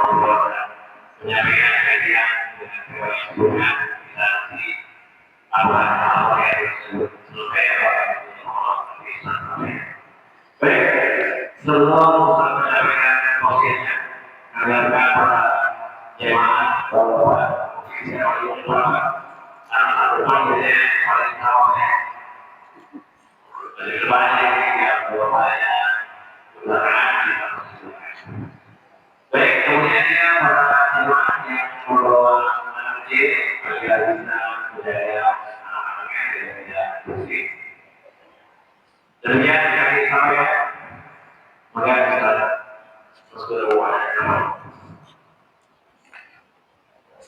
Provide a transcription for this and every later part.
penyampaian kajian dengan kewajiban instansi awal yang disebut baik sebelum menyampaikan posisinya agar para jemaah bahwa posisi ulama anak ulama paling tahu dari banyak yang berupaya baik kemudiannya para jemaah yang membawa anak kecil agar bisa budaya anak-anaknya dan tidak bersih. Demikian kami sampaikan. Maka kita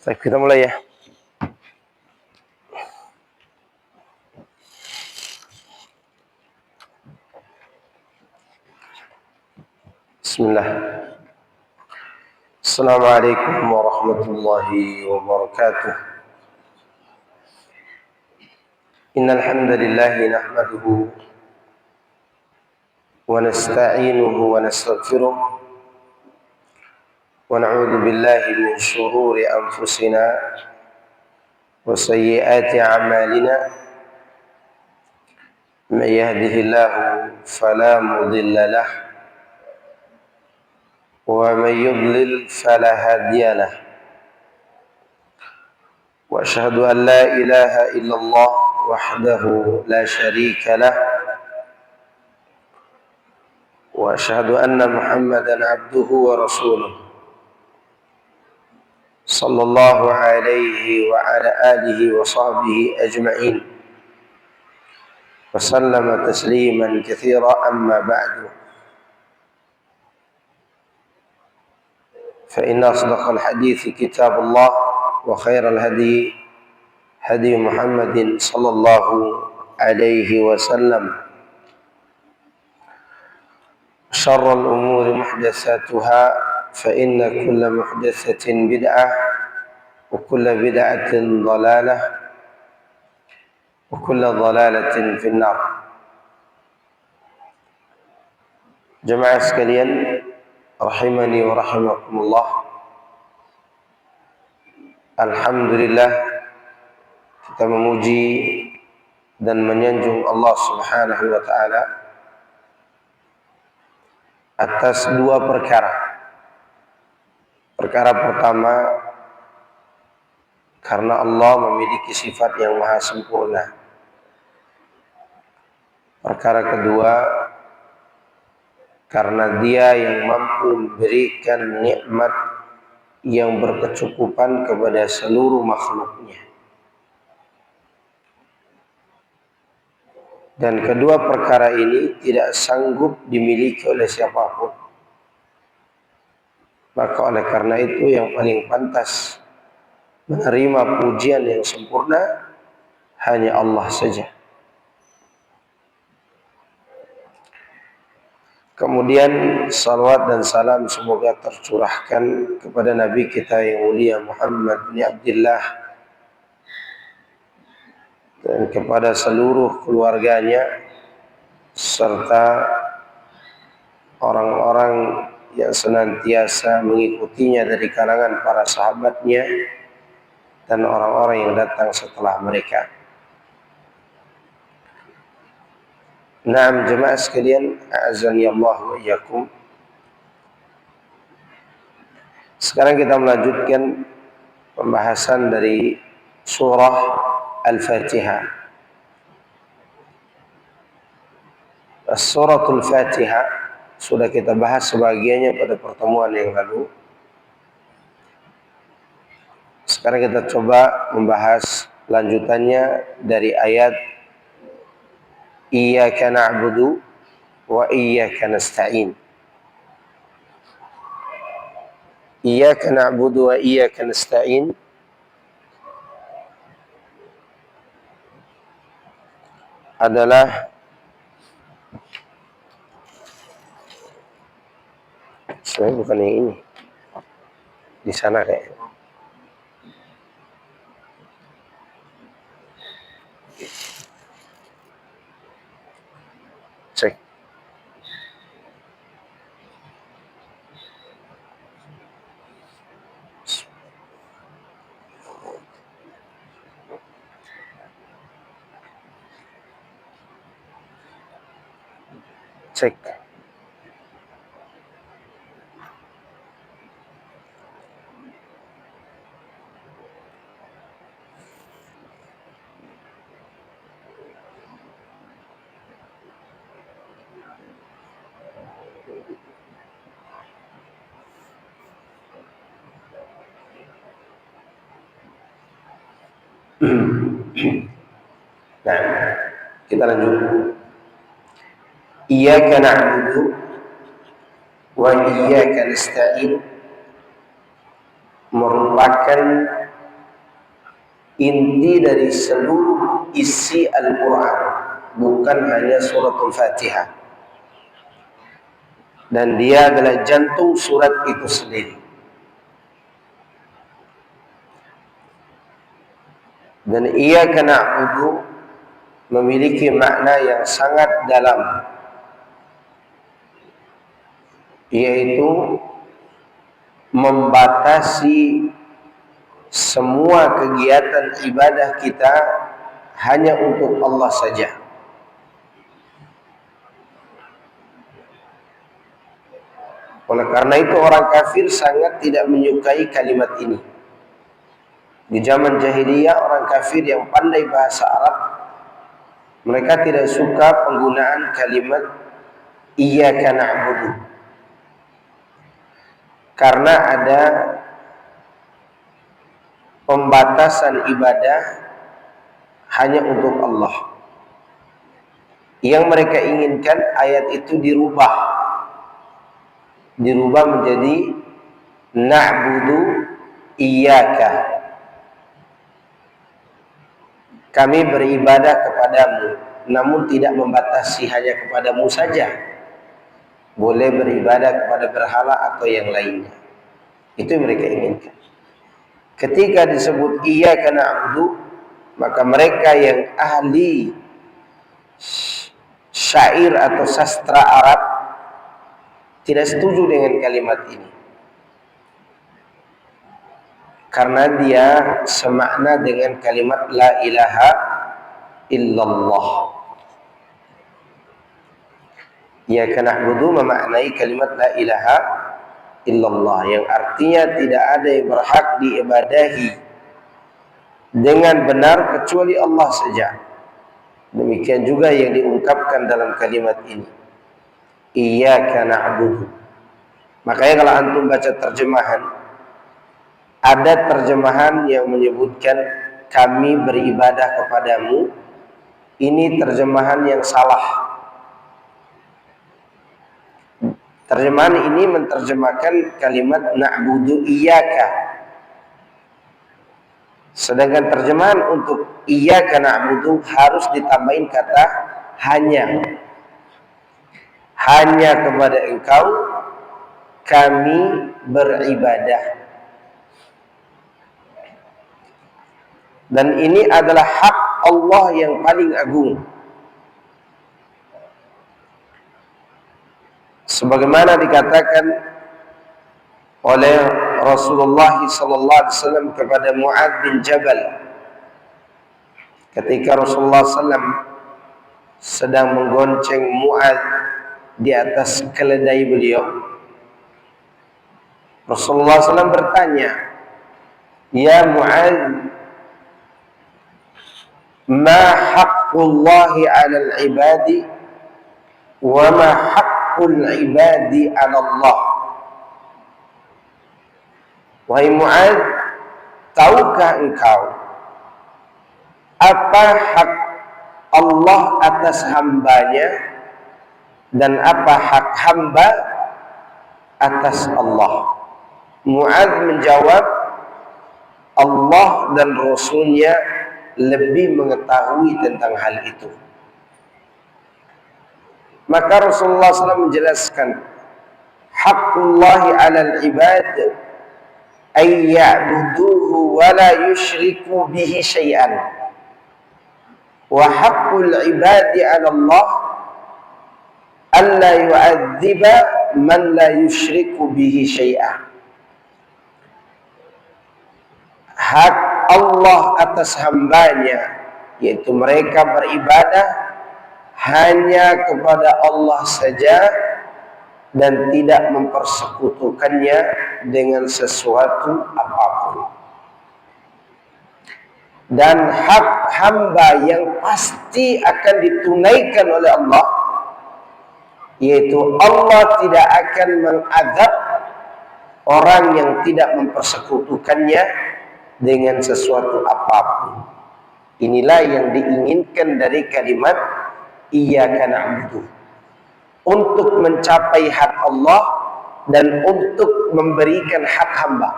Baik, kita mulai ya. Bismillah. Assalamualaikum warahmatullahi wabarakatuh. Innal hamdalillah nahmaduhu wa nasta'inuhu wa nastaghfiruh wa na'udzu billahi min shururi anfusina wa sayyiati a'malina man yahdihillahu fala mudilla lahu wa man yudlil fala hadiya lahu wa asyhadu an la ilaha illallah wahdahu la syarika lahu wa asyhadu anna Muhammadan abduhu wa rasuluh sallallahu alaihi wa ala alihi wa sahbihi ajma'in wa sallama tasliman katsira amma ba'du fa inna asdaqal hadithi kitabullah wa khairal hadi hadi Muhammadin sallallahu alaihi wasallam شر الأمور محدثاتها فإن كل محدثة بدعة وكل بدعة ضلالة وكل ضلالة في النار. Jemaah sekalian rahimani wa rahimakumullah. Alhamdulillah kita memuji dan menyanjung Allah Subhanahu wa taala atas dua perkara. Perkara pertama, karena Allah memiliki sifat yang maha sempurna. Perkara kedua, karena Dia yang mampu memberikan nikmat yang berkecukupan kepada seluruh makhluknya. Dan kedua perkara ini tidak sanggup dimiliki oleh siapapun. Maka oleh karena itu yang paling pantas menerima pujian yang sempurna hanya Allah saja. Kemudian salawat dan salam semoga tercurahkan kepada Nabi kita yang mulia Muhammad bin Abdullah dan kepada seluruh keluarganya serta orang-orang yang senantiasa mengikutinya dari kalangan para sahabatnya dan orang-orang yang datang setelah mereka. Naam jemaah sekalian, a'azani Allah wa iyyakum. Sekarang kita melanjutkan pembahasan dari surah Al-Fatihah. Suratul Fatihah sudah kita bahas sebagiannya pada pertemuan yang lalu. Sekarang kita coba membahas lanjutannya dari ayat Iyyaka na'budu wa iyyaka nasta'in. Iyyaka na'budu wa iyyaka nasta'in adalah sebenarnya bukan yang ini, di sana kayaknya. Cek. Cek. Nah, kita lanjut. Iyyaka na'budu wa iyyaka nasta'in merupakan inti dari seluruh isi Al-Quran, bukan hanya suratul Fatihah, dan dia adalah jantung surat itu sendiri. Dan iyyaka na'budu memiliki makna yang sangat dalam, yaitu membatasi semua kegiatan ibadah kita hanya untuk Allah saja. Oleh karena itu orang kafir sangat tidak menyukai kalimat ini. Di zaman jahiliyah orang kafir yang pandai bahasa Arab, mereka tidak suka penggunaan kalimat iyyaka na'budu, karena ada pembatasan ibadah hanya untuk Allah. Yang mereka inginkan ayat itu dirubah menjadi na'budu iyyaka, kami beribadah kepadamu, namun tidak membatasi hanya kepadamu saja, boleh beribadah kepada berhala atau yang lainnya. Itu yang mereka inginkan. Ketika disebut iyyaka na'budu, maka mereka yang ahli syair atau sastra Arab tidak setuju dengan kalimat ini, karena dia semakna dengan kalimat la ilaha illallah. Iyyaka na'budu memaknai kalimat la ilaha illallah, yang artinya tidak ada yang berhak diibadahi dengan benar kecuali Allah saja. Demikian juga yang diungkapkan dalam kalimat ini, iyyaka na'budu. Makanya kalau antum baca terjemahan, ada terjemahan yang menyebutkan kami beribadah kepadamu. Ini terjemahan yang salah. Terjemahan ini menerjemahkan kalimat na'budu iyyaka, sedangkan terjemahan untuk iyyaka na'budu harus ditambahin kata hanya kepada engkau kami beribadah. Dan ini adalah hak Allah yang paling agung, sebagaimana dikatakan oleh Rasulullah SAW kepada Mu'adz bin Jabal ketika Rasulullah SAW sedang menggonceng Mu'adz di atas keledai beliau. Rasulullah SAW bertanya, ya Mu'adz, ma haqqullahi 'alal ibadi wa ma haqqul ibadi 'ala Allah. Wahai Mu'adz, tahukah engkau apa hak Allah atas hambanya dan apa hak hamba atas Allah? Mu'adz menjawab, Allah dan Rasulnya lebih mengetahui tentang hal itu. Maka Rasulullah SAW menjelaskan, haqqullahi 'alal ibad ay ya'buduhu wa la yusyriku bihi syai'an, wa haqqul ibadi 'ala Allah alla yu'adziba man la yusyriku bihi syai'an. Hak Allah atas hambanya, yaitu mereka beribadah hanya kepada Allah saja dan tidak mempersekutukannya dengan sesuatu apapun. Dan hak hamba yang pasti akan ditunaikan oleh Allah, yaitu Allah tidak akan mengadab orang yang tidak mempersekutukannya dengan sesuatu apapun. Inilah yang diinginkan dari kalimat iyyaka na'budu, untuk mencapai hak Allah dan untuk memberikan hak hamba.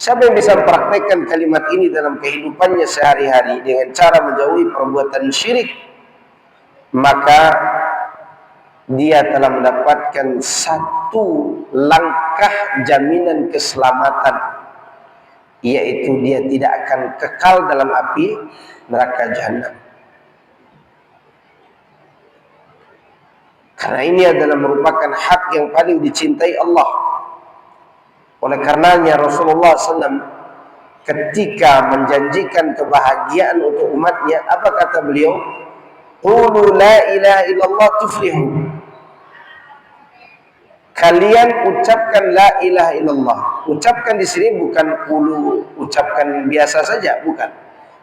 Siapa yang bisa mempraktekkan kalimat ini dalam kehidupannya sehari-hari dengan cara menjauhi perbuatan syirik, maka dia telah mendapatkan satu langkah jaminan keselamatan, yaitu dia tidak akan kekal dalam api neraka jahanam. Karena ini adalah merupakan hak yang paling dicintai Allah. Oleh karenanya Rasulullah SAW ketika menjanjikan kebahagiaan untuk umatnya, apa kata beliau? Qulu la ilaha illallah tuflihu. Kalian ucapkan la ilaha illallah. Ucapkan di sini bukan qulu, ucapkan biasa saja, bukan.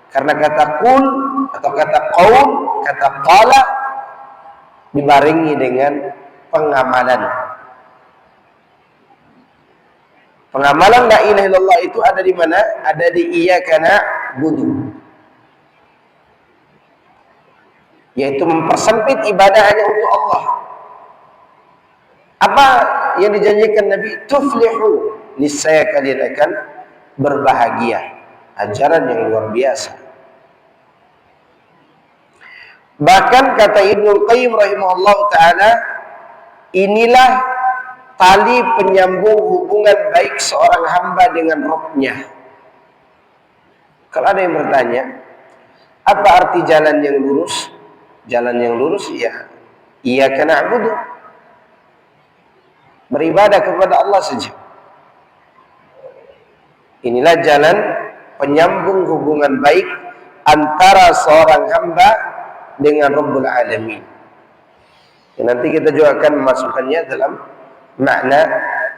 Karena kata qul atau kata qaul, kata qala dibarengi dengan pengamalan. Pengamalan la ilaha illallah itu ada di mana? Ada di iyyaka na'budu, yaitu mempersempit ibadah hanya untuk Allah. Apa yang dijanjikan Nabi? Tuflihu, niscaya kalian akan berbahagia. Ajaran yang luar biasa. Bahkan kata Ibnu Qayyim rahimahullah ta'ala, inilah tali penyambung hubungan baik seorang hamba dengan Rabb-nya. Kalau ada yang bertanya, apa arti jalan yang lurus? Jalan yang lurus, ya, iyyaka na'budu, beribadah kepada Allah saja. Inilah jalan penyambung hubungan baik antara seorang hamba dengan Rabbul Alamin. Nanti kita juga akan memasukkannya dalam makna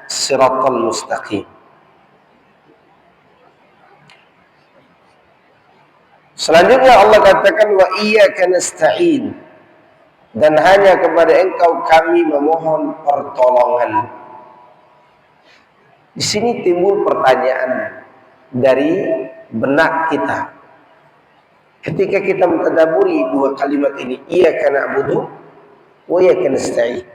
siratal mustaqim. Selanjutnya Allah katakan wa iyyaka nasta'in, dan hanya kepada Engkau kami memohon pertolongan. Di sini timbul pertanyaan dari benak kita. Ketika kita mentadaburi dua kalimat ini, iyyaka na'budu wa iyyaka nasta'in.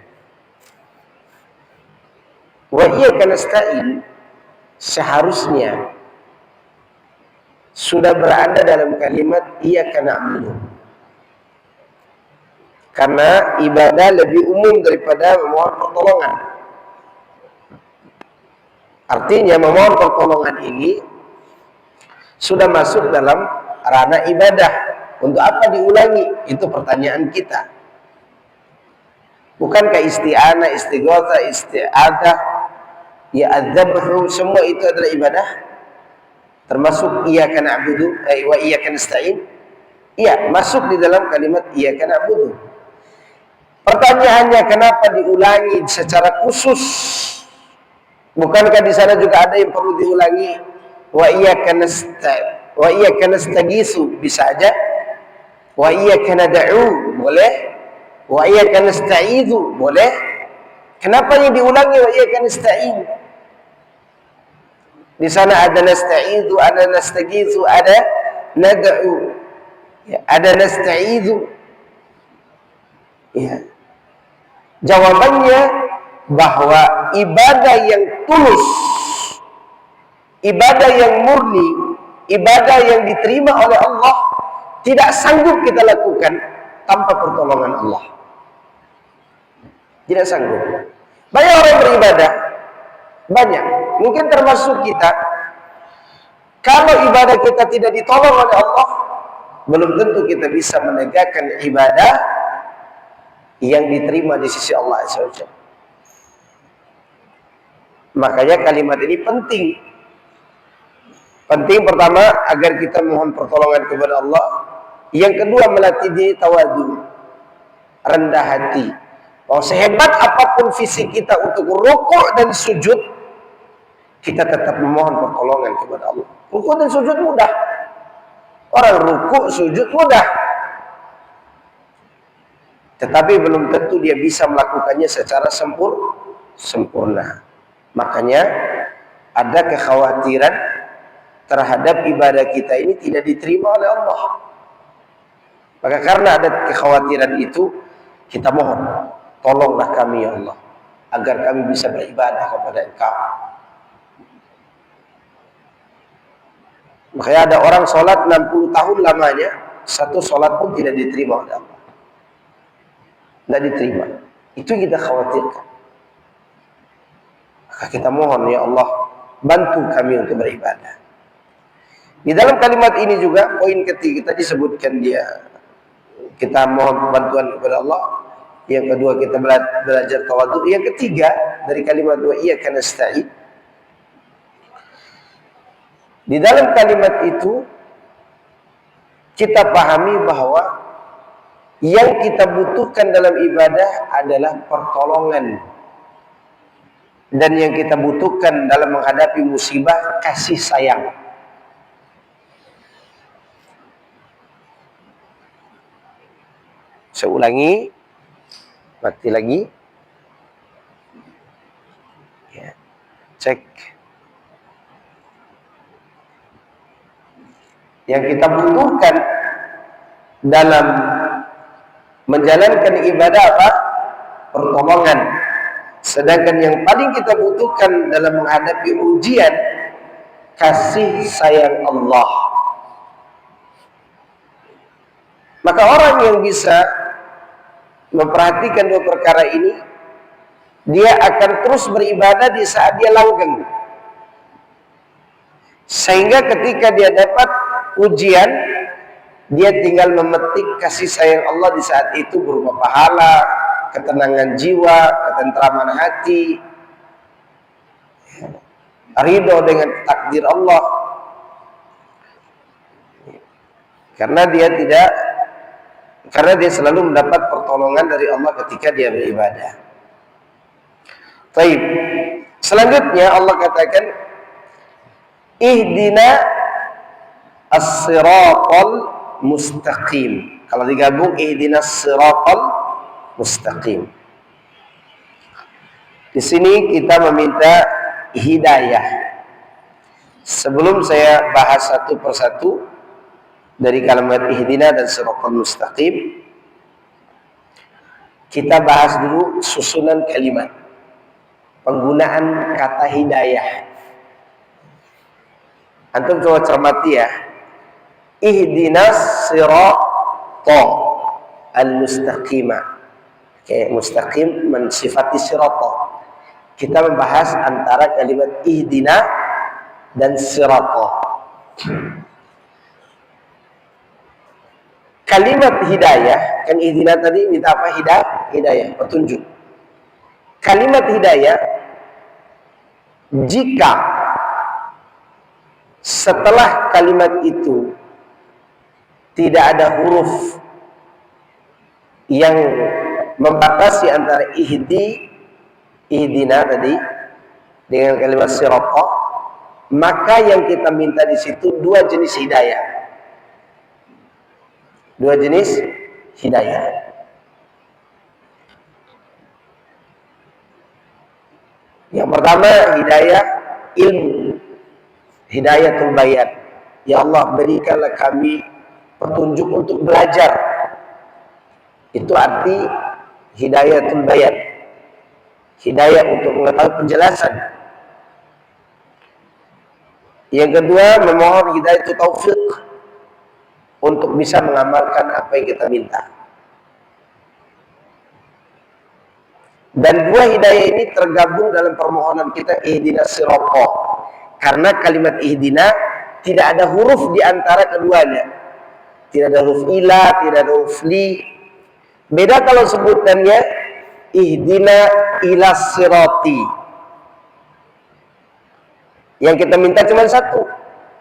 Wa iyyaka nasta'in seharusnya sudah berada dalam kalimat iyyaka na'budu, karena ibadah lebih umum daripada memohon pertolongan. Artinya memohon pertolongan ini sudah masuk dalam ranah ibadah. Untuk apa diulangi? Itu pertanyaan kita. Bukankah isti'anah, istighatsah, isti'adah, ya adzabhu, semua itu adalah ibadah? Termasuk iyyaka na'budu wa iyyaka nasta'in? Iya, masuk di dalam kalimat iyyaka na'budu. Pertanyaannya, kenapa diulangi secara khusus? Bukankah di sana juga ada yang perlu diulangi? Wa iyyaka nastaghiitsu, bisa aja. Wa iyyaka nad'u, boleh. Wa iyyaka nasta'idzu, boleh. Kenapa yang diulangi wa iyyaka nasta'in? Di sana ada nasta'idzu, ada nastaghiitsu, ada nad'u, ya, ada nasta'idzu. Ya. Jawabannya bahwa ibadah yang tulus, ibadah yang murni, ibadah yang diterima oleh Allah tidak sanggup kita lakukan tanpa pertolongan Allah. Tidak sanggup. Banyak orang beribadah, banyak, mungkin termasuk kita. Kalau ibadah kita tidak ditolong oleh Allah, belum tentu kita bisa menegakkan ibadah yang diterima di sisi Allah Azza wa Jalla. Makanya kalimat ini penting. Penting pertama agar kita mohon pertolongan kepada Allah Yang kedua, melatih diri tawadu, rendah hati. Bahwa sehebat apapun fisik kita untuk rukuk dan sujud, kita tetap memohon pertolongan kepada Allah. Rukuk dan sujud mudah. Orang rukuk, sujud mudah. Tetapi belum tentu dia bisa melakukannya secara sempurna. Makanya ada kekhawatiran terhadap ibadah kita ini tidak diterima oleh Allah. Maka karena ada kekhawatiran itu, kita mohon, tolonglah kami ya Allah, agar kami bisa beribadah kepada Engkau. Makanya ada orang sholat 60 tahun lamanya, satu sholat pun tidak diterima oleh Allah. Tidak diterima. Itu yang kita khawatirkan. Maka kita mohon ya Allah, bantu kami untuk beribadah. Di dalam kalimat ini juga poin ketiga tadi disebutkan dia, kita mohon bantuan kepada Allah. Yang kedua, kita belajar tawadhu. Yang ketiga dari kalimat wa iyyaka nasta'in, di dalam kalimat itu kita pahami bahwa yang kita butuhkan dalam ibadah adalah pertolongan, dan yang kita butuhkan dalam menghadapi musibah kasih sayang. Saya ulangi, mati lagi. Ya, cek. Yang kita butuhkan dalam menjalankan ibadah apa? Pertolongan. Sedangkan yang paling kita butuhkan dalam menghadapi ujian, kasih sayang Allah. Maka orang yang bisa memperhatikan dua perkara ini, dia akan terus beribadah di saat dia langgeng. Sehingga ketika dia dapat ujian, dia tinggal memetik kasih sayang Allah di saat itu berupa pahala, ketenangan jiwa, ketentraman hati, ridho dengan takdir Allah. Karena dia selalu mendapat pertolongan dari Allah ketika dia beribadah. Baik. Selanjutnya Allah katakan, ihdina as-siratal mustaqim. Kalau digabung, ihdinas siratal mustaqim. Di sini kita meminta hidayah. Sebelum saya bahas satu persatu dari kalimat ihdina dan siratal mustaqim, kita bahas dulu susunan kalimat, penggunaan kata hidayah. Antum coba cermati ya. Ihdinas siratal al-mustaqimah. Oke, mustaqim mensifati siratal. Kita membahas antara kalimat ihdina dan siratal. Kalimat hidayah, kan ihdina tadi minta apa? Hidayah, petunjuk. Kalimat hidayah, jika setelah kalimat itu tidak ada huruf yang membatasi antara ihdina tadi dengan kalimat siratal, maka yang kita minta di situ dua jenis hidayah. Dua jenis hidayah. Yang pertama hidayah ilmu, hidayatul bayan. Ya Allah, berikanlah kami petunjuk untuk belajar. Itu arti hidayatul bayan. Hidayah untuk mengetahui penjelasan. Yang kedua, memohon hidayatul taufik, untuk bisa mengamalkan apa yang kita minta. Dan dua hidayah ini tergabung dalam permohonan kita, ihdinas siratal. Karena kalimat ihdina tidak ada huruf di antara keduanya. Tidak ada huruf ila, tidak ada huruf li. Beda kalau sebutannya ihdina ila sirati. Yang kita minta cuma satu,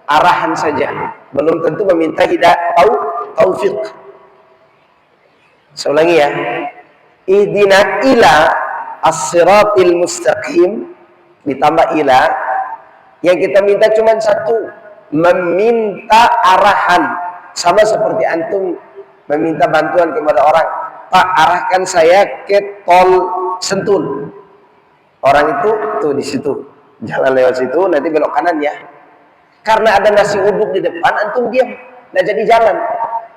arahan saja. Belum tentu meminta taufik. Saya ulangi ya. Ihdina ila as-siratil mustaqim ditambah ila, yang kita minta cuma satu, meminta arahan. Sama seperti antum meminta bantuan kepada orang, Pak, arahkan saya ke tol Sentul. Orang itu tuh di situ, jalan lewat situ, nanti belok kanan ya. Karena ada nasi uduk di depan, antum diam, nggak jadi jalan.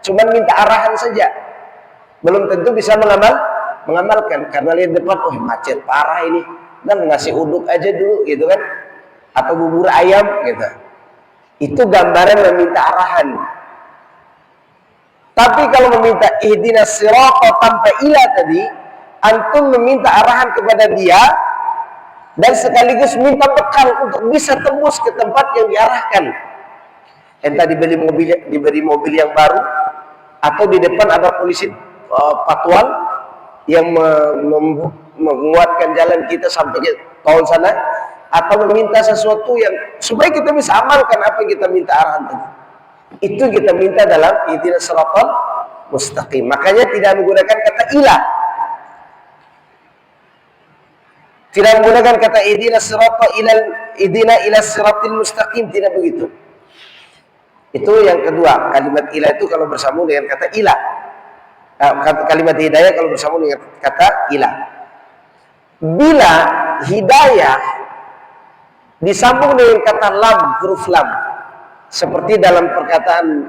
Cuman minta arahan saja, belum tentu bisa mengamalkan. Karena lihat depan, oh macet parah ini, dan nasi uduk aja dulu gitu kan, atau bubur ayam gitu. Itu gambaran meminta arahan. Tapi kalau meminta ihdinas sirata tanpa ila tadi, antum meminta arahan kepada dia dan sekaligus minta bekal untuk bisa tembus ke tempat yang diarahkan. Entah diberi mobil yang baru, atau di depan ada polisi patwal yang menguatkan jalan kita sampai ke tahun sana, atau meminta sesuatu yang supaya kita bisa amalkan apa yang kita minta arahan tadi. Itu kita minta dalam ihdinas siratal mustaqim. Makanya tidak menggunakan kata ilah. Tidak menggunakan kata ihdinas siratal ila siratil mustaqim, tidak begitu. Itu yang kedua, kalimat ilah itu kalau bersambung dengan kata ilah. Kalimat hidayah kalau bersambung dengan kata ilah. Bila hidayah disambung dengan kata lam, huruf lam, seperti dalam perkataan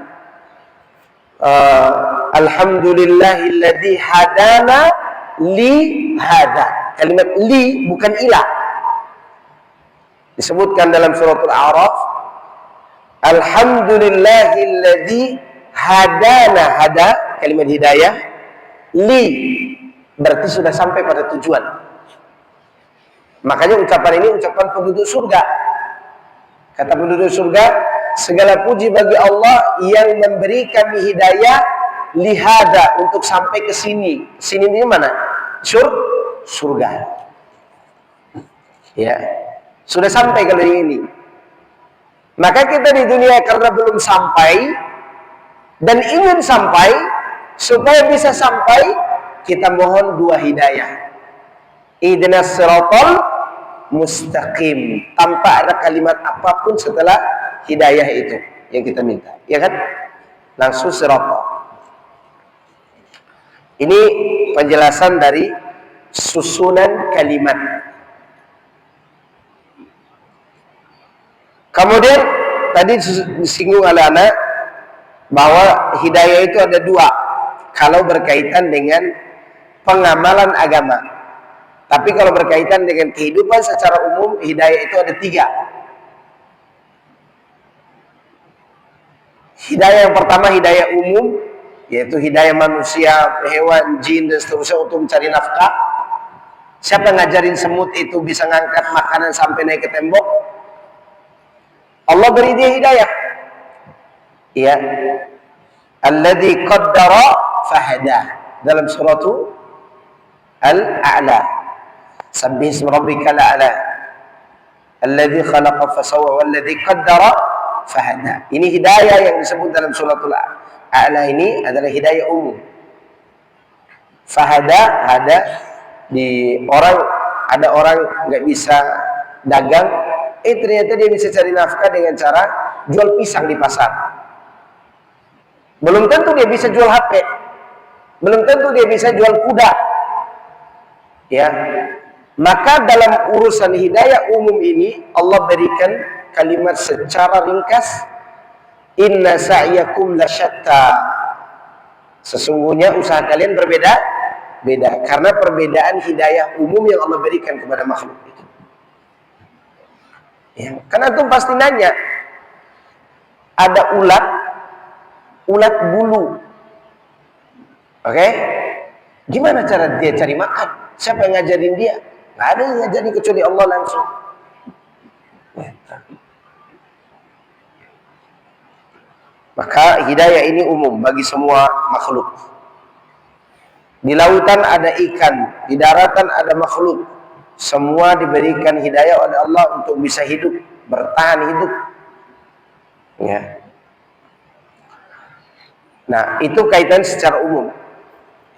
alhamdulillahilladzi hadana li hada. Kalimat li bukan ilah. Disebutkan dalam suratul A'raf, alhamdulillahilladzi hadana, hada kalimat hidayah, li berarti sudah sampai pada tujuan. Makanya ucapan ini ucapan penduduk surga. Kata penduduk surga, segala puji bagi Allah yang memberi kami hidayah lihada, untuk sampai ke sini. Sini ini mana? Surga. Ya, sudah sampai kalau ini. Maka kita di dunia karena belum sampai dan ingin sampai, supaya bisa sampai kita mohon dua hidayah. Ihdinas siratal mustaqim, tanpa ada kalimat apapun setelah hidayah itu yang kita minta, ya kan? Langsung siratal. Ini penjelasan dari susunan kalimat. Kemudian tadi disinggung oleh anak bahwa hidayah itu ada dua kalau berkaitan dengan pengamalan agama. Tapi kalau berkaitan dengan kehidupan secara umum, hidayah itu ada tiga. Hidayah yang pertama hidayah umum, yaitu hidayah manusia, hewan, jin, dan seterusnya untuk mencari nafkah. Siapa yang ngajarin semut itu bisa ngangkat makanan sampai naik ke tembok? Allah beri dia hidayah. Ya, alladzi qaddara fahada, dalam surah Al-A'la. Sabbih isma rabbikal a'la alladzi khalaqa fasawwa walladzi qaddara fahada. Ini hidayah yang disebut dalam suratul A'la ini adalah hidayah umum. Fahada, ada di orang, ada orang nggak bisa dagang, ternyata dia bisa cari nafkah dengan cara jual pisang di pasar. Belum tentu dia bisa jual HP, belum tentu dia bisa jual kuda. Ya, maka dalam urusan hidayah umum ini Allah berikan kalimat secara ringkas, inna sa'yakum lasyatta. Sesungguhnya usaha kalian beda, karena perbedaan hidayah umum yang Allah berikan kepada makhluk itu. Ya, karena itu pasti nanya, ada ulat bulu, oke? Gimana cara dia cari makan? Siapa yang ngajarin dia? Nggak ada yang ngajarin kecuali Allah langsung. Maka hidayah ini umum bagi semua makhluk. Di lautan ada ikan, di daratan ada makhluk. Semua diberikan hidayah oleh Allah untuk bisa hidup, bertahan hidup. Ya. Nah, itu kaitan secara umum.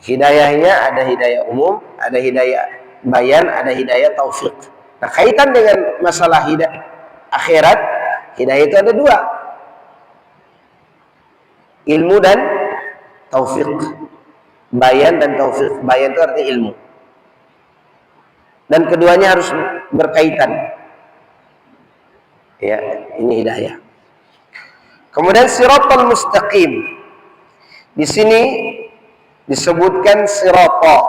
Hidayahnya ada hidayah umum, ada hidayah bayan, ada hidayah taufik. Nah, kaitan dengan masalah hidayah akhirat, hidayah itu ada dua. Ilmu dan taufik. Bayan dan taufik. Bayan itu artinya ilmu. Dan keduanya harus berkaitan. Ya, ini hidayah. Kemudian siratal mustaqim. Di sini disebutkan sirata,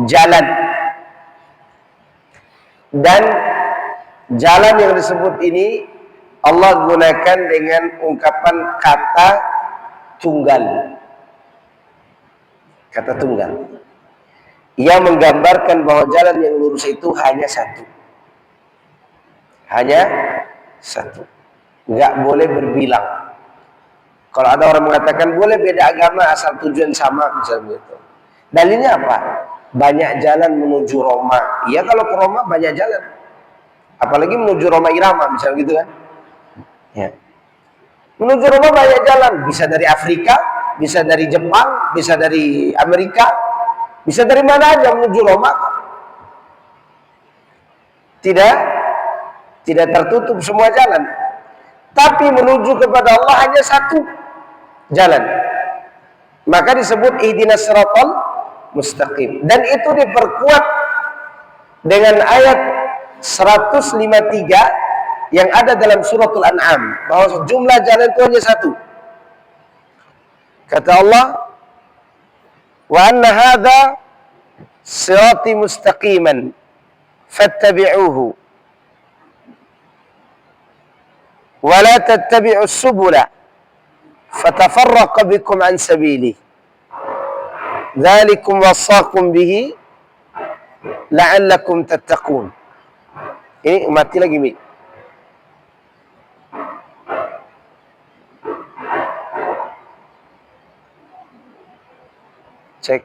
jalan. Dan jalan yang disebut ini Allah gunakan dengan ungkapan kata tunggal. Kata tunggal. Ia menggambarkan bahwa jalan yang lurus itu hanya satu. Hanya satu. Nggak boleh berbilang. Kalau ada orang mengatakan boleh beda agama asal tujuan sama, misalnya gitu. Dalilnya apa? Banyak jalan menuju Roma. Iya, kalau ke Roma banyak jalan. Apalagi menuju Roma Irama, misalnya gitu kan. Ya. Menuju Roma banyak jalan. Bisa dari Afrika, bisa dari Jepang, bisa dari Amerika, bisa dari mana aja menuju Roma. Tidak tertutup semua jalan. Tapi menuju kepada Allah hanya satu jalan. Maka disebut ihdinas siratal mustaqim. Dan itu diperkuat dengan ayat 153 yang ada dalam suratul An'am, bahwa jumlah jalan itu hanya satu. Kata Allah, wa anna hadza sirati mustaqiman fattabi'uhu wa la tattabi'us subula fatafarraqa bikum an sabili dzalikum wasaqum bihi la'allakum tattaqun. Ini mati lagi, Mi. Cek.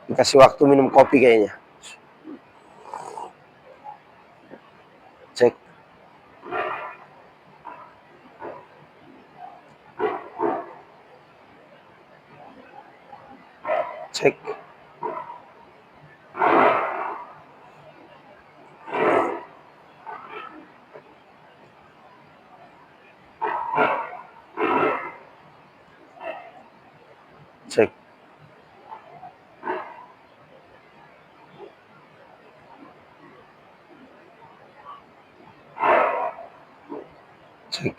Dikasih waktu minum kopi kayaknya. Cek. Cek. Cek. Cek.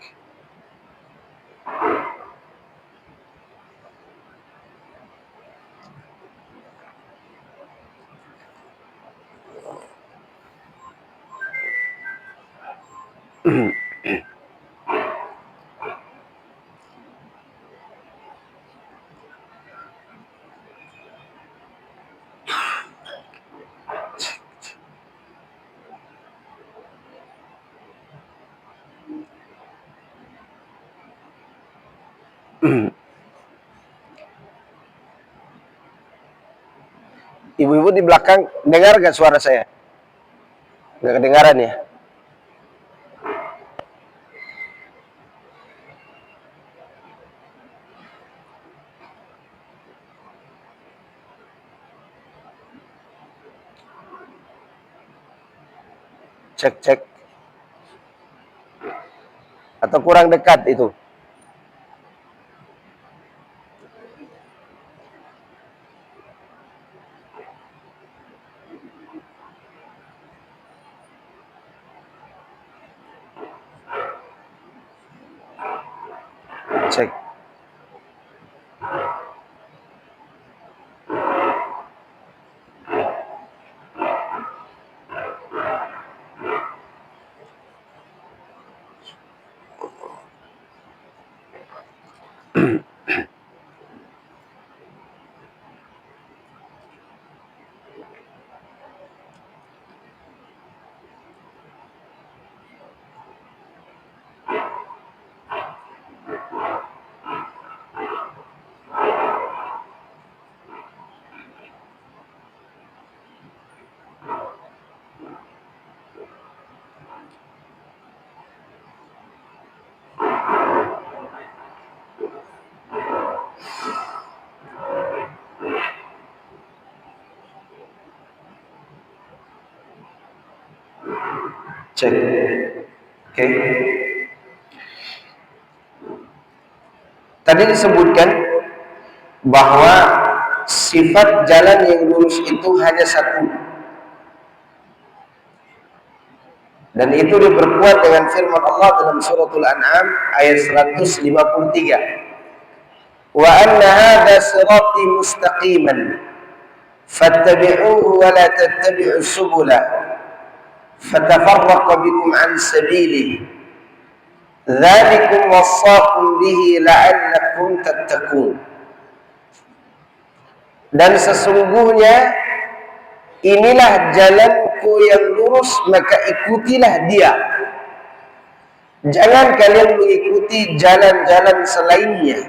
Ibu-ibu di belakang dengar gak suara saya? Gak kedengaran ya? Cek. Atau kurang dekat itu? Cek. Cek. Oke. Tadi disebutkan bahwa sifat jalan yang lurus itu hanya satu. Dan itu diperkuat dengan firman Allah dalam suratul An'am ayat 153. Wa anna hadha sirati mustaqiman fattabi'uhu wa la tattabi'us subula fatafarraqa bikum an sabilihi dzalikum wassaqum bihi la'allakum tattaqun. Dan sesungguhnya inilah jalanku yang lurus, maka ikutilah dia. Jangan kalian mengikuti jalan-jalan selainnya,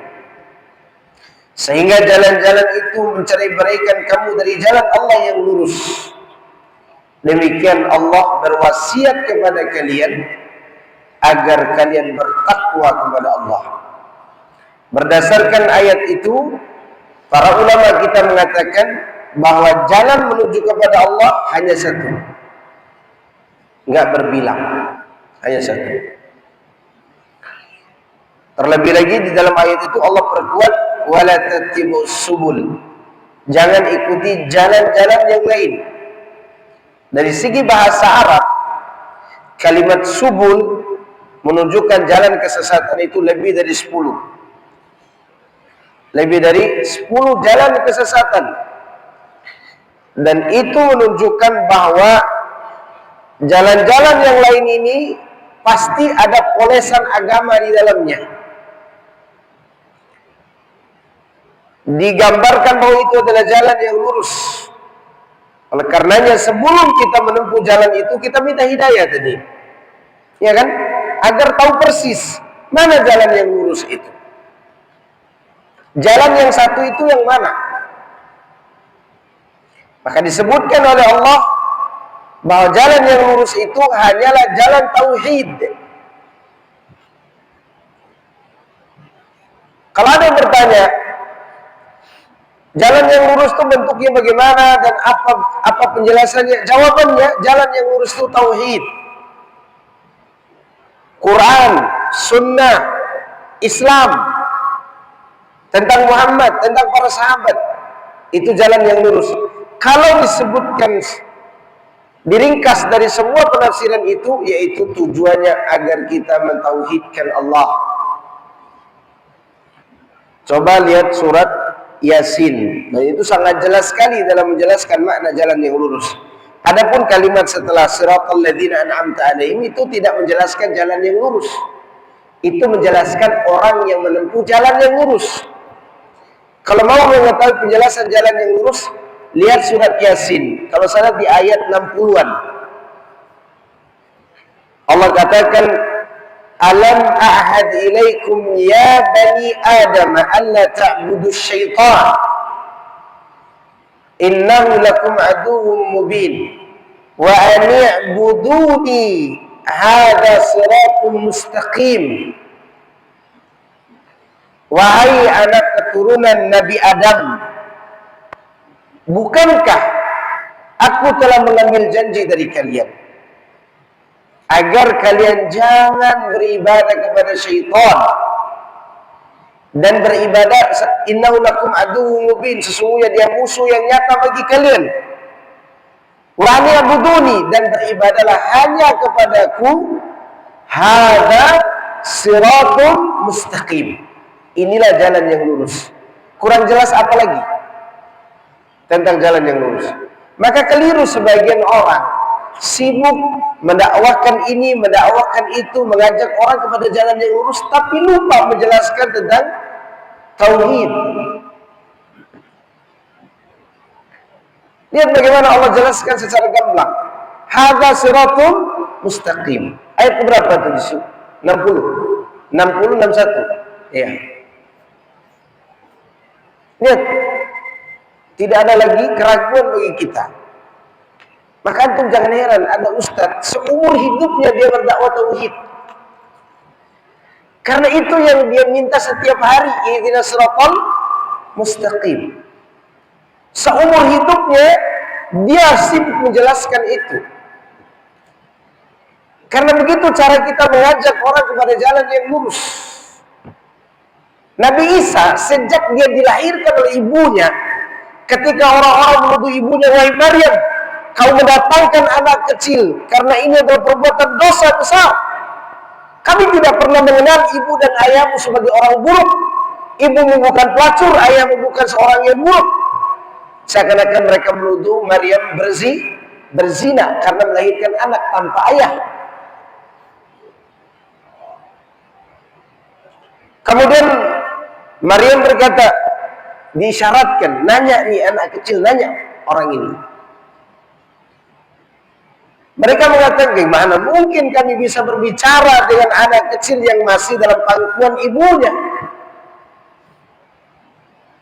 sehingga jalan-jalan itu mencerai-beraikan kamu dari jalan Allah yang lurus. Demikian Allah berwasiat kepada kalian agar kalian bertakwa kepada Allah. Berdasarkan ayat itu, para ulama kita mengatakan bahwa jalan menuju kepada Allah hanya satu, enggak berbilang, hanya satu. Terlebih lagi di dalam ayat itu Allah perkuat wala tattibus subul, jangan ikuti jalan-jalan yang lain. Dari segi bahasa Arab, kalimat subul menunjukkan jalan kesesatan itu lebih dari 10. Lebih dari 10 jalan kesesatan. Dan itu menunjukkan bahwa jalan-jalan yang lain ini pasti ada polesan agama di dalamnya. Digambarkan bahwa itu adalah jalan yang lurus. Oleh karenanya sebelum kita menempuh jalan itu, kita minta hidayah tadi, ya kan? Agar tahu persis mana jalan yang lurus itu. Jalan yang satu itu yang mana? Maka disebutkan oleh Allah bahwa jalan yang lurus itu hanyalah jalan tauhid. Kalau ada yang bertanya, jalan yang lurus itu bentuknya bagaimana dan apa penjelasannya? Jawabannya, jalan yang lurus itu tauhid. Quran, sunnah, Islam, tentang Muhammad, tentang para sahabat, itu jalan yang lurus. Kalau disebutkan, diringkas dari semua penafsiran itu, yaitu tujuannya agar kita mentauhidkan Allah. Coba lihat surat Yasin, dan itu sangat jelas sekali dalam menjelaskan makna jalan yang lurus. Adapun kalimat setelah siratal ladzina an'amta 'alaihim itu tidak menjelaskan jalan yang lurus. Itu menjelaskan orang yang menempuh jalan yang lurus. Kalau mau mengetahui penjelasan jalan yang lurus, lihat surat Yasin. Kalau salah di ayat 60-an. Allah katakan, alam a'had ilaikum ya bani Adam alla ta'budu syaitan innahu lakum aduwwun mubin wa an i'buduni hadza siratun mustaqim. Wahai anak keturunan Nabi Adam, bukankah aku telah mengambil janji dari kalian agar kalian jangan beribadah kepada syaitan dan beribadah, innahu lakum aduwwun mubin, sesungguhnya dia musuh yang nyata bagi kalian. Wa na'buduni, dan beribadahlah hanya kepadaku, hadza siratun mustaqim. Inilah jalan yang lurus. Kurang jelas apa lagi tentang jalan yang lurus? Maka keliru sebagian orang, sibuk mendakwahkan ini, mendakwahkan itu, mengajak orang kepada jalan yang lurus, tapi lupa menjelaskan tentang tauhid. Lihat bagaimana Allah jelaskan secara gamblang. Hadza siratun mustaqim. Ayat berapa itu? 60, 61. Ya. Lihat, tidak ada lagi keraguan bagi kita. Maka antum jangan heran ada ustadz seumur hidupnya dia berdakwah tauhid. Karena itu yang dia minta setiap hari, ihdinas siratal mustaqim. Seumur hidupnya dia sibuk menjelaskan itu. Karena begitu cara kita mengajak orang kepada jalan yang lurus. Nabi Isa sejak dia dilahirkan oleh ibunya, ketika orang-orang menuduh ibunya, wahai Maryam, kau mendatangkan anak kecil karena ini adalah perbuatan dosa besar. Kami tidak pernah mengenal ibu dan ayahmu sebagai orang buruk. Ibumu bukan pelacur, ayahmu bukan seorang yang buruk. Seakan-akan mereka menuduh Maryam berzina karena melahirkan anak tanpa ayah. Kemudian Maryam berkata, diisyaratkan, nanya nih anak kecil, nanya orang ini. Mereka mengatakan, gimana mungkin kami bisa berbicara dengan anak kecil yang masih dalam pangkuan ibunya?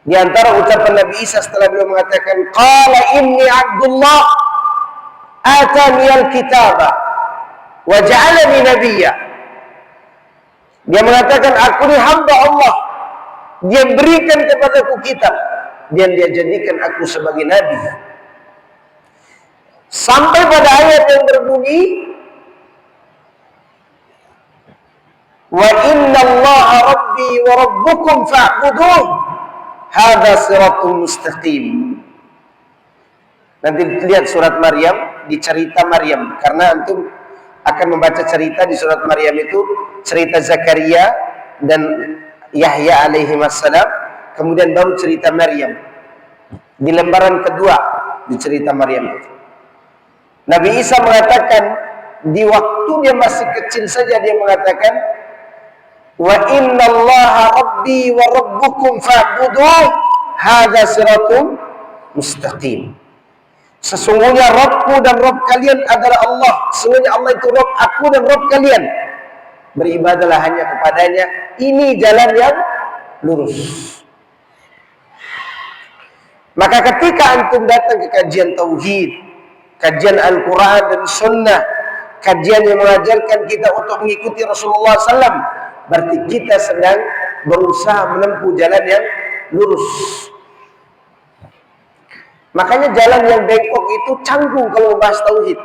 Di antara ucapan Nabi Isa setelah beliau mengatakan, qala inni Abdullah atani al-kitaba wa ja'alani nabiyya. Dia mengatakan, aku ini hamba Allah. Dia berikan kepadaku kitab dan dia jadikan aku sebagai nabi. Sampai pada ayat yang berbunyi, wa inna Allaha rabbi wa rabbukum fa'buduh hadza siratul mustaqim. Nanti lihat surat Maryam, di cerita Maryam, karena antum akan membaca cerita di surat Maryam itu cerita Zakaria dan Yahya alaihi wassalam, kemudian baru cerita Maryam di lembaran kedua di cerita Maryam itu. Nabi Isa mengatakan di waktu dia masih kecil saja dia mengatakan, wa inna Allaha rabbi wa rabbukum fa'buduh hadza siratun mustaqim. Sesungguhnya Rabbku dan Rabb kalian adalah Allah. Sesungguhnya Allah itu Rabb aku dan Rabb kalian. Beribadalah hanya kepadanya. Ini jalan yang lurus. Maka ketika antum datang ke kajian tauhid, kajian Al-Quran dan Sunnah, kajian yang mengajarkan kita untuk mengikuti Rasulullah SAW, berarti kita sedang berusaha menempuh jalan yang lurus. Makanya jalan yang bengkok itu canggung kalau membahas tauhid,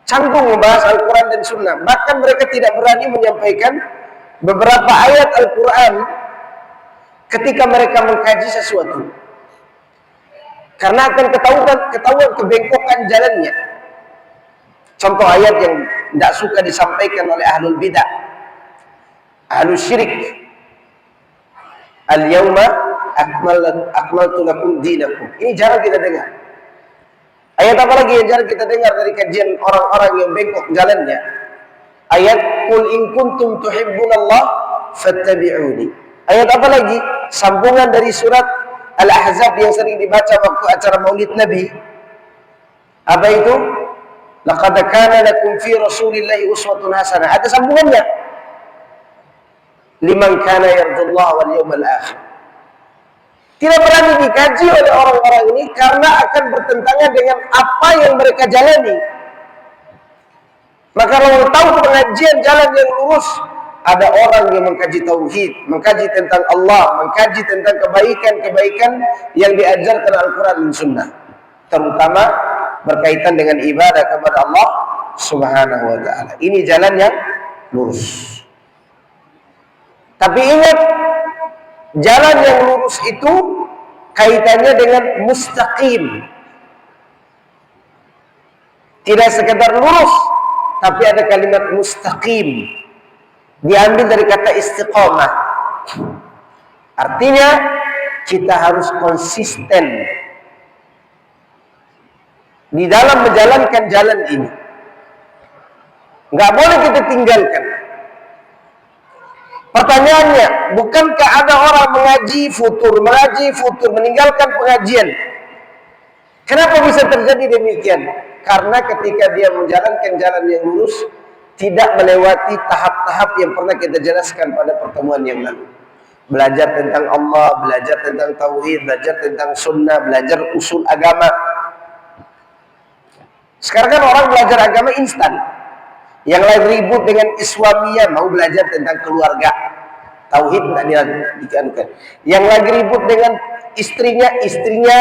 canggung membahas Al-Quran dan Sunnah. Bahkan mereka tidak berani menyampaikan beberapa ayat Al-Quran ketika mereka mengkaji sesuatu, karena akan ketahuan kebengkokan jalannya. Contoh ayat yang tidak suka disampaikan oleh ahlul bidah, ahlul syirik, al-yawma akmaltu lakum dinakum. Ini jarang kita dengar. Ayat apa lagi yang jarang kita dengar dari kajian orang-orang yang bengkok jalannya? Ayat qul in kuntum tuhibbunallah fattabi'uni. Ayat apa lagi? Sambungan dari surat Al-Ahzab yang sering dibaca waktu acara Maulid Nabi. Apa itu? Laqad kana lakum fi Rasulillahi uswatun hasanah. Ada sambungannya. Liman kana yarjullaha wal yawmal akhir. Tidak berani dikaji oleh orang-orang ini karena akan bertentangan dengan apa yang mereka jalani. Maka kalau tahu pengajian jalan yang lurus, ada orang yang mengkaji tauhid, mengkaji tentang Allah, mengkaji tentang kebaikan-kebaikan yang diajarkan Al-Quran dan Sunnah, terutama berkaitan dengan ibadah kepada Allah Subhanahu wa ta'ala. Ini jalan yang lurus. Tapi ingat, jalan yang lurus itu kaitannya dengan mustaqim. Tidak sekedar lurus, tapi ada kalimat mustaqim. Diambil dari kata istiqomah. Artinya kita harus konsisten di dalam menjalankan jalan ini. Nggak boleh kita tinggalkan. Pertanyaannya, bukankah ada orang mengaji futur, meninggalkan pengajian? Kenapa bisa terjadi demikian? Karena ketika dia menjalankan jalan yang lurus, tidak melewati tahap-tahap yang pernah kita jelaskan pada pertemuan yang lalu. Belajar tentang Allah, belajar tentang tauhid, belajar tentang sunnah, belajar usul agama. Sekarang kan orang belajar agama instan. Yang lain ribut dengan Islamiyah, mau belajar tentang keluarga, tauhid tidak dianukan. Yang lagi ribut dengan istrinya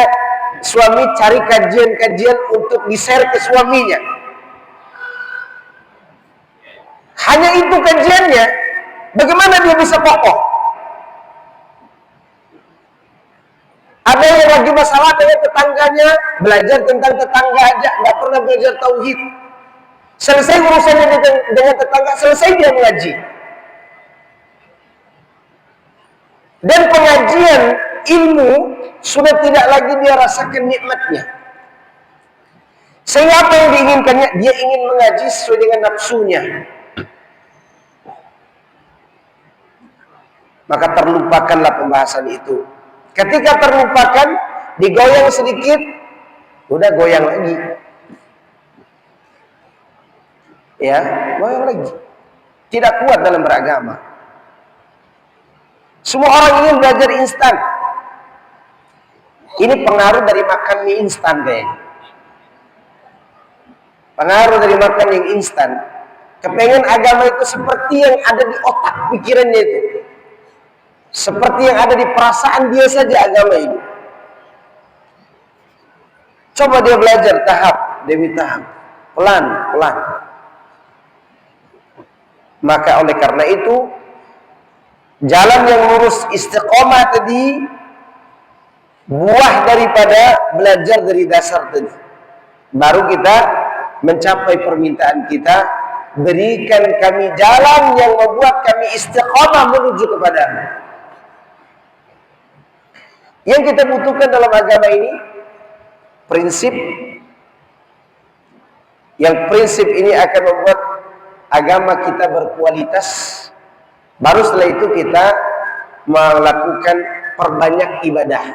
suami cari kajian-kajian untuk di-share ke suaminya. hanya itu kajiannya, bagaimana dia bisa kokoh? Ada yang lagi masalah dengan tetangganya, belajar tentang tetangga aja, nggak pernah belajar tauhid. Selesai urusannya dengan tetangga, selesai dia mengaji. Dan pengajian ilmu sudah tidak lagi dia rasakan nikmatnya. Sehingga apa yang diinginkannya? Dia ingin mengaji sesuai dengan nafsunya. Maka terlupakanlah pembahasan itu. Ketika terlupakan, digoyang sedikit, udah goyang lagi. Ya, goyang lagi. Tidak kuat dalam beragama. Semua orang ingin belajar instan. Ini pengaruh dari makan mie instan kayaknya. Pengaruh dari makan yang instan. Kepengen agama itu seperti yang ada di otak pikirannya itu. Seperti yang ada di perasaan dia saja agama ini. Coba dia belajar tahap demi tahap. Pelan-pelan. Maka oleh karena itu, jalan yang lurus istiqomah tadi, buah daripada belajar dari dasar tadi. Baru kita mencapai permintaan kita, berikan kami jalan yang membuat kami istiqomah menuju kepadamu. Yang kita butuhkan dalam agama ini, prinsip. Yang prinsip ini akan membuat agama kita berkualitas. Baru setelah itu kita melakukan perbanyak ibadah.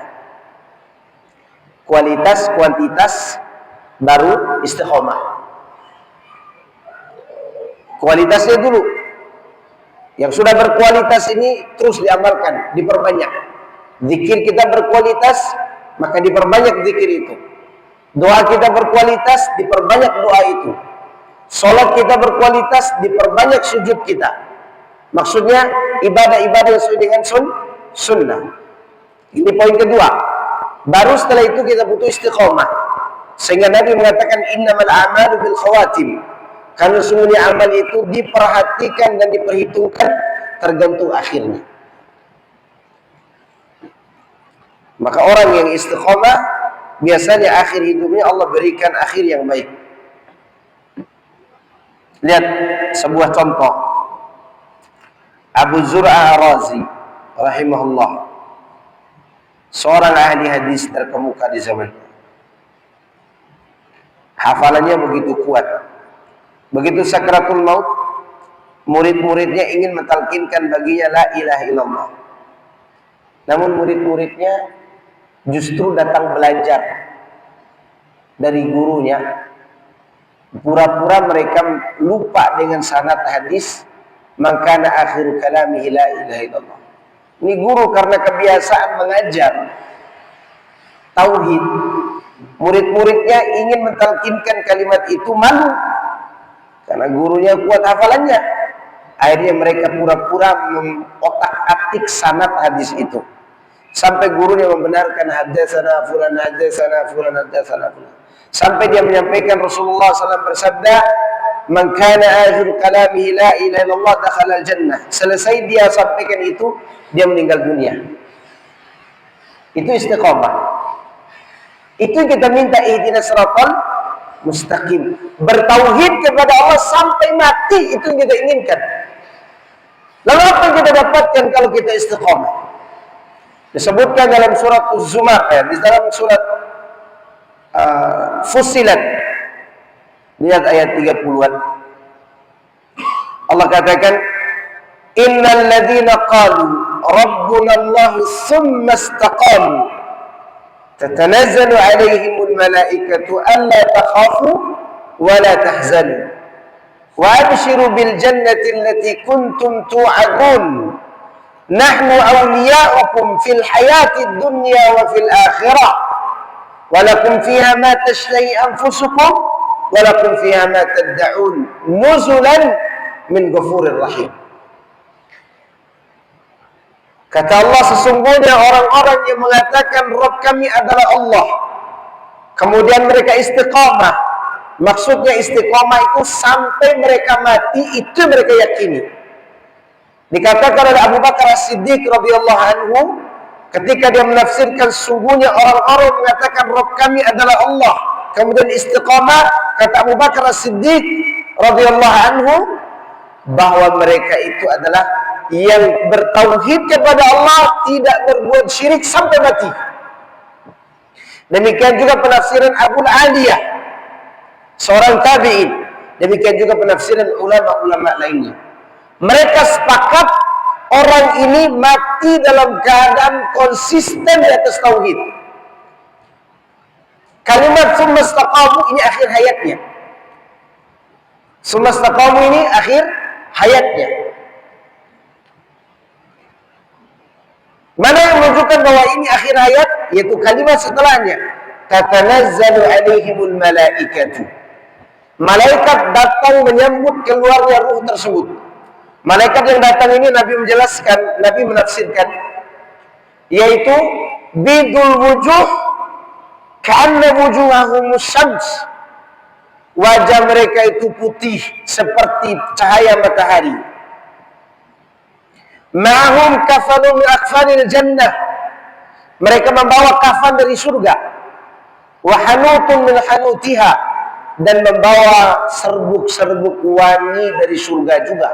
Kualitas, kuantitas, baru istiqomah. Kualitasnya dulu. Yang sudah berkualitas ini terus diamalkan, diperbanyak. Zikir kita berkualitas, maka diperbanyak zikir itu. Doa kita berkualitas, diperbanyak doa itu. Salat kita berkualitas, diperbanyak sujud kita. Maksudnya ibadah-ibadah sesuai dengan sunnah. Ini poin kedua. Baru setelah itu kita butuh istiqomah. Sehingga Nabi mengatakan innamal a'malu bil khawatim. Karena sungguhnya amal itu diperhatikan dan diperhitungkan tergantung akhirnya. Maka orang yang istiqomah biasanya akhir hidupnya Allah berikan akhir yang baik. Lihat sebuah contoh. Abu Zur'ah Ar-Razi rahimahullah, seorang ahli hadis terkemuka di zaman. Hafalannya begitu kuat. Begitu sakratul maut, murid-muridnya ingin mentalkinkan baginya la ilaha illallah. Namun murid-muridnya justru datang belajar dari gurunya. Pura-pura mereka lupa dengan sanad hadis, maka akhiru kalamihi la ilaha illallah. Ini guru karena kebiasaan mengajar tauhid, murid-muridnya ingin mentalkinkan kalimat itu, malu karena gurunya kuat hafalannya. Akhirnya mereka pura-pura mengotak-atik sanad hadis itu. Sampai gurunya membenarkan hadatsana fulan, hadatsana fulan, hadatsana fulan. Sampai dia menyampaikan Rasulullah SAW bersabda, "Man kana akhir kalamihi la ilaha illallah dakhala al-jannah." Selesai dia sampaikan itu, dia meninggal dunia. Itu istiqomah. Itu kita minta ihdinas siratal mustaqim. Bertauhid kepada Allah sampai mati, itu yang kita inginkan. Lalu apa yang kita dapatkan kalau kita istiqomah? Disebutkan dalam surat Az-Zumar, di dalam surat Fussilat. Lihat ayat 30-an. Allah katakan, "Innal ladzina qalu rabbuna Allah tsumma istaqamu tatanazzalu 'alaihimul malaikatu alla takhafu wa la tahzanu wa abshiru bil jannati allati kuntum tu'adun. Nahnu awliya'ukum fil hayatid dunya wa fil akhirah. Walakum fiha ma tashtahi anfusukum walakum fiha ma tad'un. Nuzulan min ghafurir rahim." Kata Allah, sesungguhnya orang-orang yang mengatakan Rabb kami adalah Allah, kemudian mereka istiqamah Maksudnya istiqomah itu sampai mereka mati, itu mereka yakini. Dikatakan oleh Abu Bakar As-Siddiq radhiyallahu anhu ketika dia menafsirkan sungguhnya orang-orang mengatakan Rabb kami adalah Allah, kemudian istiqamah, kata Abu Bakar As-Siddiq radhiyallahu anhu bahwa mereka itu adalah yang bertauhid kepada Allah, tidak berbuat syirik sampai mati. Demikian juga penafsiran Abu Aliyah, seorang tabi'in. Demikian juga penafsiran ulama-ulama lainnya. Mereka sepakat orang ini mati dalam keadaan konsisten di atas tauhid. Kalimat summa istaqamu ini akhir hayatnya. Summa istaqamu ini akhir hayatnya. Mana yang menunjukkan bahwa ini akhir hayat? Yaitu kalimat setelahnya. Tatanazzalu alaihimul malaikatu. Malaikat datang menyambut keluarnya ruh tersebut. Malaikat yang datang ini Nabi menjelaskan, Nabi menafsirkan, yaitu bidul wujuh ka'anna wujuhahumus syams. Wajah mereka itu putih seperti cahaya matahari. Ma'hum kafanun min akfanil jannah. Mereka membawa kafan dari surga. Wa hanutun min hanutiha, dan membawa serbuk-serbuk wangi dari surga juga.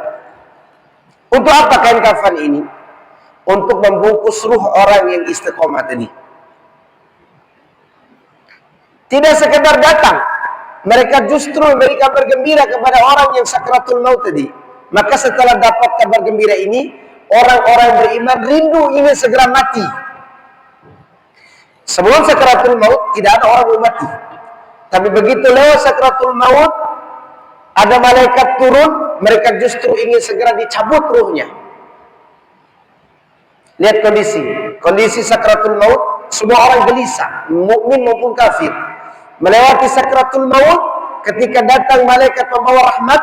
Untuk apa kain kafan ini? Untuk membungkus ruh orang yang istiqomah tadi. Tidak sekedar datang, mereka justru memberi kabar gembira kepada orang yang sakratul maut tadi. Maka setelah dapat kabar gembira ini, orang-orang beriman rindu ingin segera mati. Sebelum sakratul maut tidak ada orang yang mati. Tapi begitu lewat sakratul maut, ada malaikat turun, mereka justru ingin segera dicabut ruhnya. Lihat kondisi sakratul maut, semua orang gelisah, mukmin maupun kafir. Melewati sakratul maut, ketika datang malaikat membawa rahmat,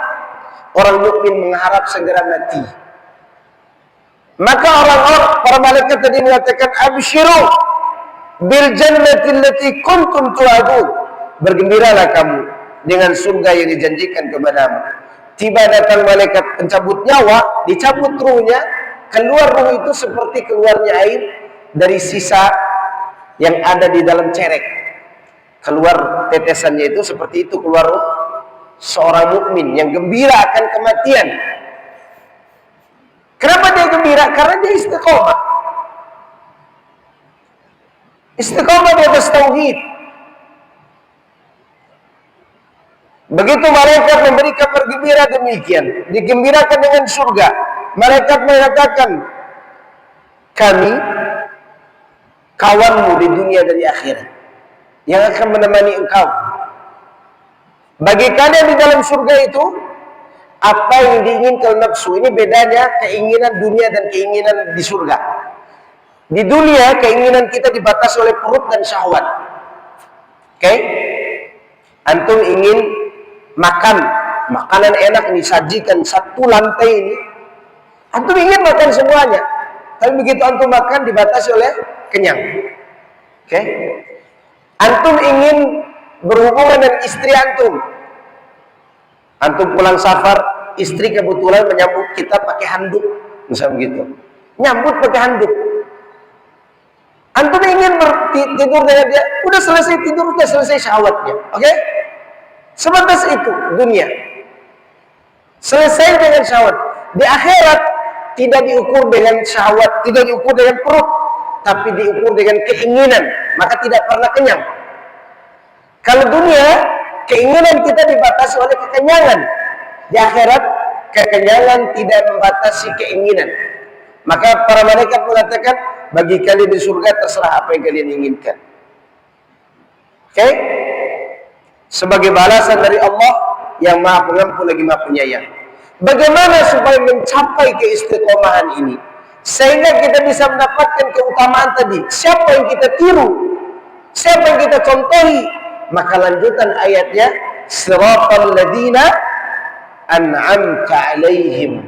orang mukmin mengharap segera mati. Maka para malaikat tadi mengatakan, abshiru bil jannati allati kuntum tu'adun. Bergembiralah kamu dengan surga yang dijanjikan kepadamu. Tiba datang malaikat pencabut nyawa, dicabut ruhnya, keluar ruh itu seperti keluarnya air dari sisa yang ada di dalam cerek. Keluar tetesannya itu seperti itu keluar ruh seorang mukmin yang gembira akan kematian. Kenapa dia gembira? Karena dia istiqomah. Istiqomah di atas tauhid. Begitu malaikat memberi kabar gembira demikian, digembirakan dengan surga. Malaikat mengatakan, kami kawanmu di dunia dan di akhirat yang akan menemani engkau. Bagi kalian di dalam surga itu, apa yang diinginkan nafsu. Ini bedanya keinginan dunia dan keinginan di surga. Di dunia keinginan kita dibatasi oleh perut dan syahwat. Oke? Antum ingin makan makanan enak disajikan satu lantai ini, antum ingin makan semuanya, tapi begitu antum makan dibatasi oleh kenyang. Oke? Antum ingin berhubungan dengan istri antum, antum pulang safar, istri kebetulan menyambut kita pakai handuk, misalnya begitu, nyambut pakai handuk. Antum ingin tidur dengan dia, udah selesai tidur, udah selesai syahwatnya. Oke? Sebatas itu dunia. Selesai dengan syahwat. Di akhirat tidak diukur dengan syahwat, tidak diukur dengan perut, tapi diukur dengan keinginan, maka tidak pernah kenyang. Kalau dunia, keinginan kita dibatasi oleh kekenyangan. Di akhirat, kekenyangan tidak membatasi keinginan. Maka para malaikat mengatakan, bagi kalian di surga terserah apa yang kalian inginkan. Oke? Sebagai balasan dari Allah yang Maha Pengampun lagi Maha Penyayang. Bagaimana supaya mencapai keistiqomahan ini sehingga kita bisa mendapatkan keutamaan tadi? Siapa yang kita tiru? Siapa yang kita contohi? Maka lanjutan ayatnya, siratal ladzina an'amta alaihim.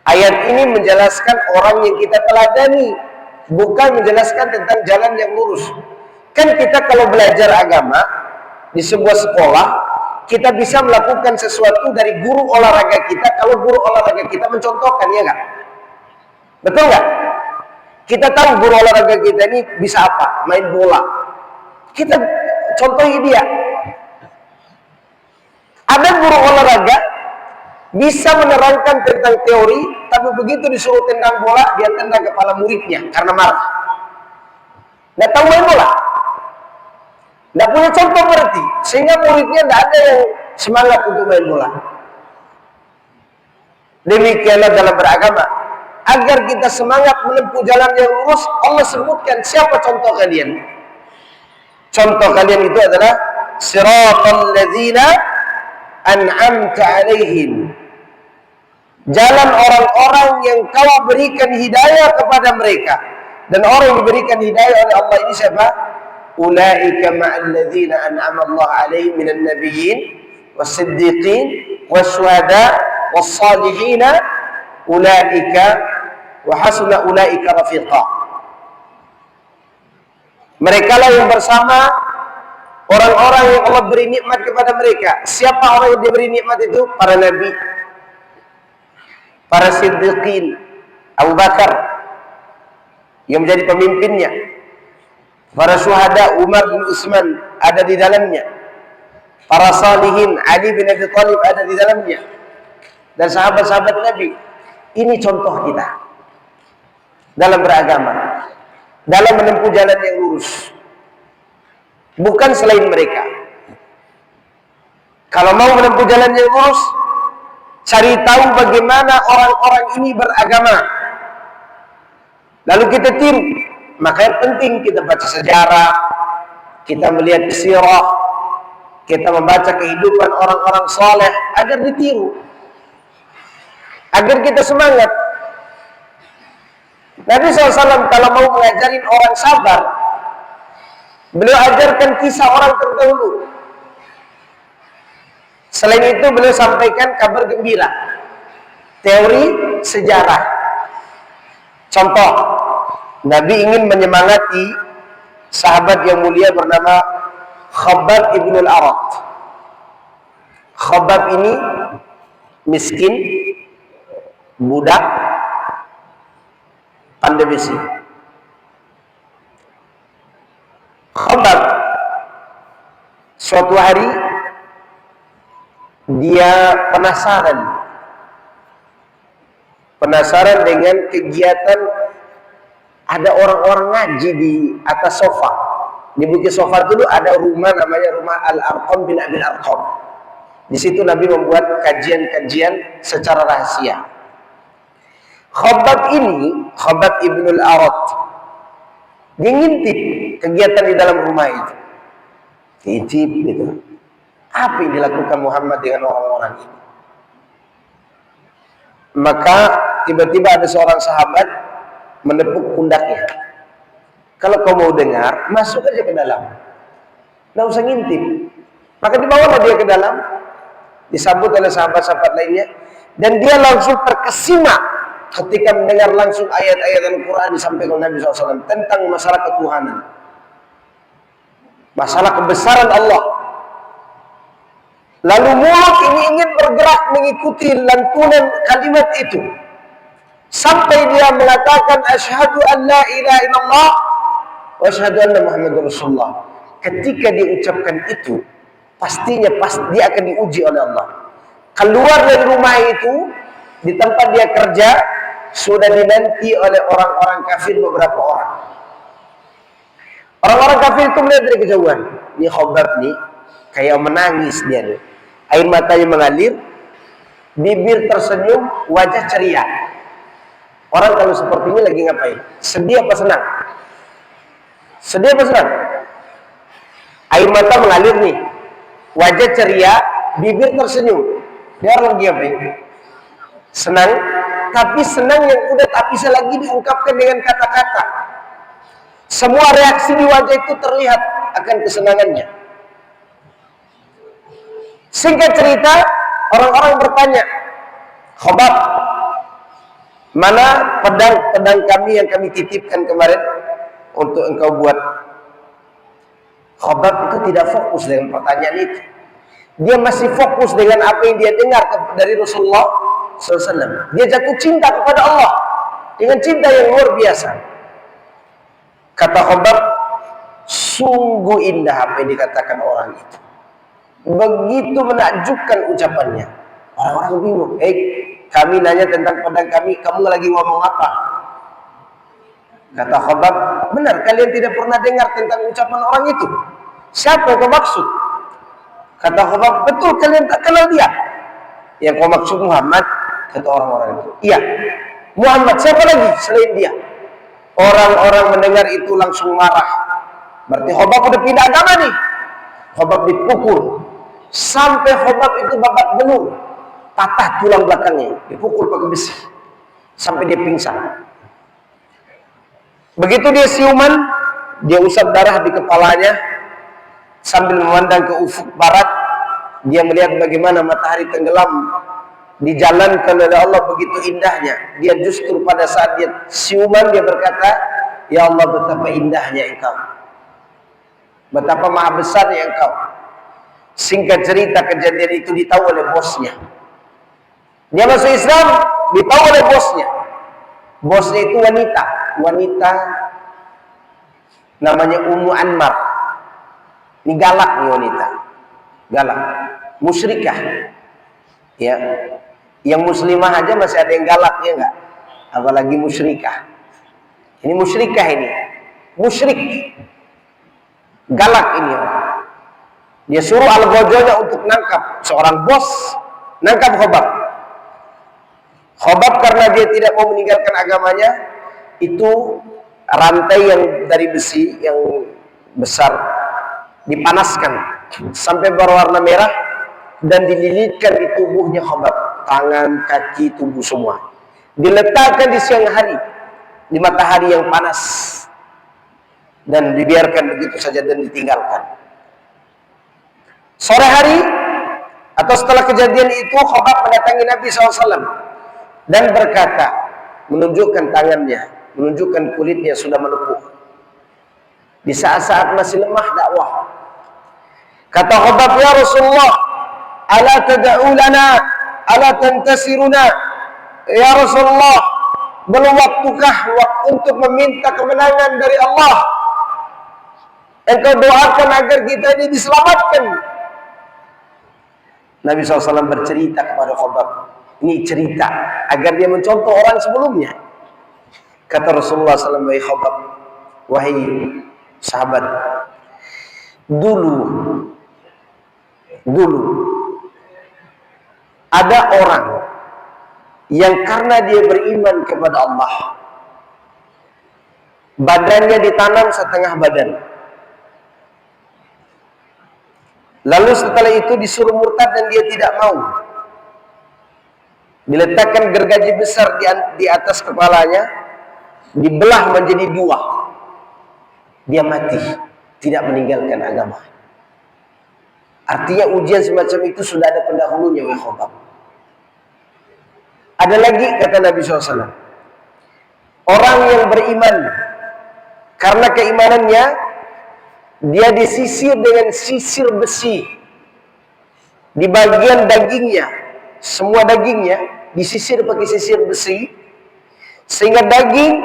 Ayat ini menjelaskan orang yang kita teladani, bukan menjelaskan tentang jalan yang lurus. Kan kita kalau belajar agama, di sebuah sekolah, kita bisa melakukan sesuatu dari guru olahraga kita kalau guru olahraga kita mencontohkan, ya nggak? Betul nggak? Kita tahu guru olahraga kita ini bisa apa? Main bola. Kita contohi dia. Ada guru olahraga bisa menerangkan tentang teori, tapi begitu disuruh tendang bola, dia tendang kepala muridnya karena marah. Nggak tahu main bola. Nggak punya contoh berarti, sehingga muridnya nggak ada yang semangat untuk main bola. Demikianlah dalam beragama. Agar kita semangat menempuh jalan yang lurus, Allah sebutkan siapa contoh kalian. Contoh kalian itu adalah siratal ladzina an'amta alaihim. Jalan orang-orang yang kau berikan hidayah kepada mereka. Dan orang yang diberikan hidayah oleh Allah ini siapa? Ulaika ma'al ladzina an'ama Allah alaihim minan nabiyyin was-siddiqin wasyuhada was-salihin ulaika wa hasuna ulaika rafiqa. Mereka lah yang bersama orang-orang yang Allah beri nikmat kepada mereka. Siapa orang yang diberi nikmat itu? Para nabi, para siddiqin, Abu Bakar yang menjadi pemimpinnya, para syuhada Umar bin Utsman ada di dalamnya, para salihin Ali bin Abi Thalib ada di dalamnya, dan sahabat-sahabat Nabi. Ini contoh kita dalam beragama, dalam menempuh jalan yang lurus, bukan selain mereka. Kalau mau menempuh jalan yang lurus, cari tahu bagaimana orang-orang ini beragama, lalu kita tiru. Makanya penting kita baca sejarah, kita melihat sirah, kita membaca kehidupan orang-orang saleh agar ditiru, agar kita semangat. Nabi SAW kalau mau mengajarin orang sabar, beliau ajarkan kisah orang terdahulu. Selain itu beliau sampaikan kabar gembira, teori sejarah. Contoh, Nabi ingin menyemangati sahabat yang mulia bernama Khabbab ibn al-Arat. Khabbab ini miskin, budak, pandai besi. Khabbab suatu hari dia penasaran dengan kegiatan ada orang-orang ngaji di atas sofa. Di bukit sofa dulu ada rumah namanya rumah Al-Arqam bin Abil Arqam. Di situ Nabi membuat kajian-kajian secara rahasia. Khabbab ini, Khabbab ibn al-Arat, dia ngintip kegiatan di dalam rumah itu. Ngintip gitu. Apa yang dilakukan Muhammad dengan orang-orang ini? Maka tiba-tiba ada seorang sahabat menepuk pundaknya. Kalau kau mau dengar, masuk aja ke dalam. Nggak usah ngintip. Maka dibawalah dia ke dalam, disambut oleh sahabat-sahabat lainnya, dan dia langsung terkesima ketika mendengar langsung ayat-ayat Al-Quran disampaikan Nabi SAW tentang masalah ketuhanan, masalah kebesaran Allah. Lalu mulut ini ingin bergerak mengikuti lantunan kalimat itu, sampai dia mengatakan asyhadu an la ilaha illallah wa asyhadu anna Muhammadar Rasulullah. Ketika dia ucapkan itu, pastinya dia akan diuji oleh Allah. Keluar dari rumah itu, di tempat dia kerja, sudah dinanti oleh orang-orang kafir beberapa orang. Orang-orang kafir itu melihat dari kejauhan. Ini Khabbab nih, kayak menangis dia nih. Air matanya mengalir, bibir tersenyum, wajah ceria. Orang kalau seperti ini lagi ngapain? Sedih apa senang? Sedih apa senang? Air mata mengalir nih, wajah ceria, bibir tersenyum. Dia orang lagi ngapain? Senang, tapi senang yang udah tak bisa lagi diungkapkan dengan kata-kata. Semua reaksi di wajah itu terlihat akan kesenangannya. Singkat cerita, orang-orang bertanya, Khabbab, mana pedang kami yang kami titipkan kemarin untuk engkau buat Khabbab itu tidak fokus dengan pertanyaan itu. Dia masih fokus dengan apa yang dia dengar dari Rasulullah SAW. Dia jatuh cinta kepada Allah dengan cinta yang luar biasa. Kata Khabbab, sungguh indah apa yang dikatakan orang itu. Begitu menakjubkan ucapannya. Orang-orang bingung. Kami nanya tentang pedang kami, kamu lagi ngomong apa? Kata Khabbab, benar kalian tidak pernah dengar tentang ucapan orang itu. Siapa yang kau maksud? Kata Khabbab, betul kalian tak kenal dia. Yang kau maksud Muhammad? Kata orang-orang itu. Iya, Muhammad, siapa lagi selain dia? Orang-orang mendengar itu langsung marah. Berarti Khabbab udah pindah agama nih. Khabbab dipukul. Sampai Khabbab itu babak belur. Patah tulang belakangnya. Dipukul pakai besi. Sampai dia pingsan. Begitu dia siuman, dia usap darah di kepalanya. Sambil memandang ke ufuk barat, dia melihat bagaimana matahari tenggelam dijalankan oleh Allah begitu indahnya. Dia justru pada saat dia siuman, dia berkata, ya Allah, betapa indahnya engkau, betapa maha besarnya engkau. Singkat cerita, kejadian itu ditahu oleh bosnya. Dia masuk Islam, ditahu oleh bosnya. Bosnya itu wanita namanya Ummu Anmar. Ini galak nih wanita, galak, musyrikah, ya. Yang muslimah aja masih ada yang galak, ya enggak? Apalagi musyrikah. Ini musyrikah ini, musyrik, galak ini orang. Dia suruh al-Ghazalnya untuk nangkap seorang bos, nangkap Khabbab. Khabbab karena dia tidak mau meninggalkan agamanya, itu rantai yang dari besi yang besar dipanaskan sampai berwarna merah dan dililitkan di tubuhnya Khabbab, tangan, kaki, tubuh semua. Diletakkan di siang hari, di matahari yang panas, dan dibiarkan begitu saja dan ditinggalkan. Sore hari atau setelah kejadian itu, Khabbab mendatangi Nabi SAW dan berkata, menunjukkan tangannya, menunjukkan kulitnya sudah melepuh. Di saat-saat masih lemah dakwah, kata Khabbab, ya Rasulullah, ala tad'u lana, ala tantasiruna, ya Rasulullah, belum waktukah untuk meminta kemenangan dari Allah? Engkau doakan agar kita ini diselamatkan. Nabi SAW bercerita kepada Khabbab, ini cerita agar dia mencontoh orang sebelumnya. Kata Rasulullah SAW, wahai Khabbab, wahai sahabat, dulu ada orang yang karena dia beriman kepada Allah, badannya ditanam setengah badan. Lalu setelah itu disuruh murtad dan dia tidak mau. Diletakkan gergaji besar di atas kepalanya, dibelah menjadi dua. Dia mati, tidak meninggalkan agama. Artinya ujian semacam itu sudah ada pendahulunya, wahai Khabbab. Ada lagi, kata Nabi SAW, orang yang beriman, karena keimanannya dia disisir dengan sisir besi di bagian dagingnya, semua dagingnya disisir pakai sisir besi, sehingga daging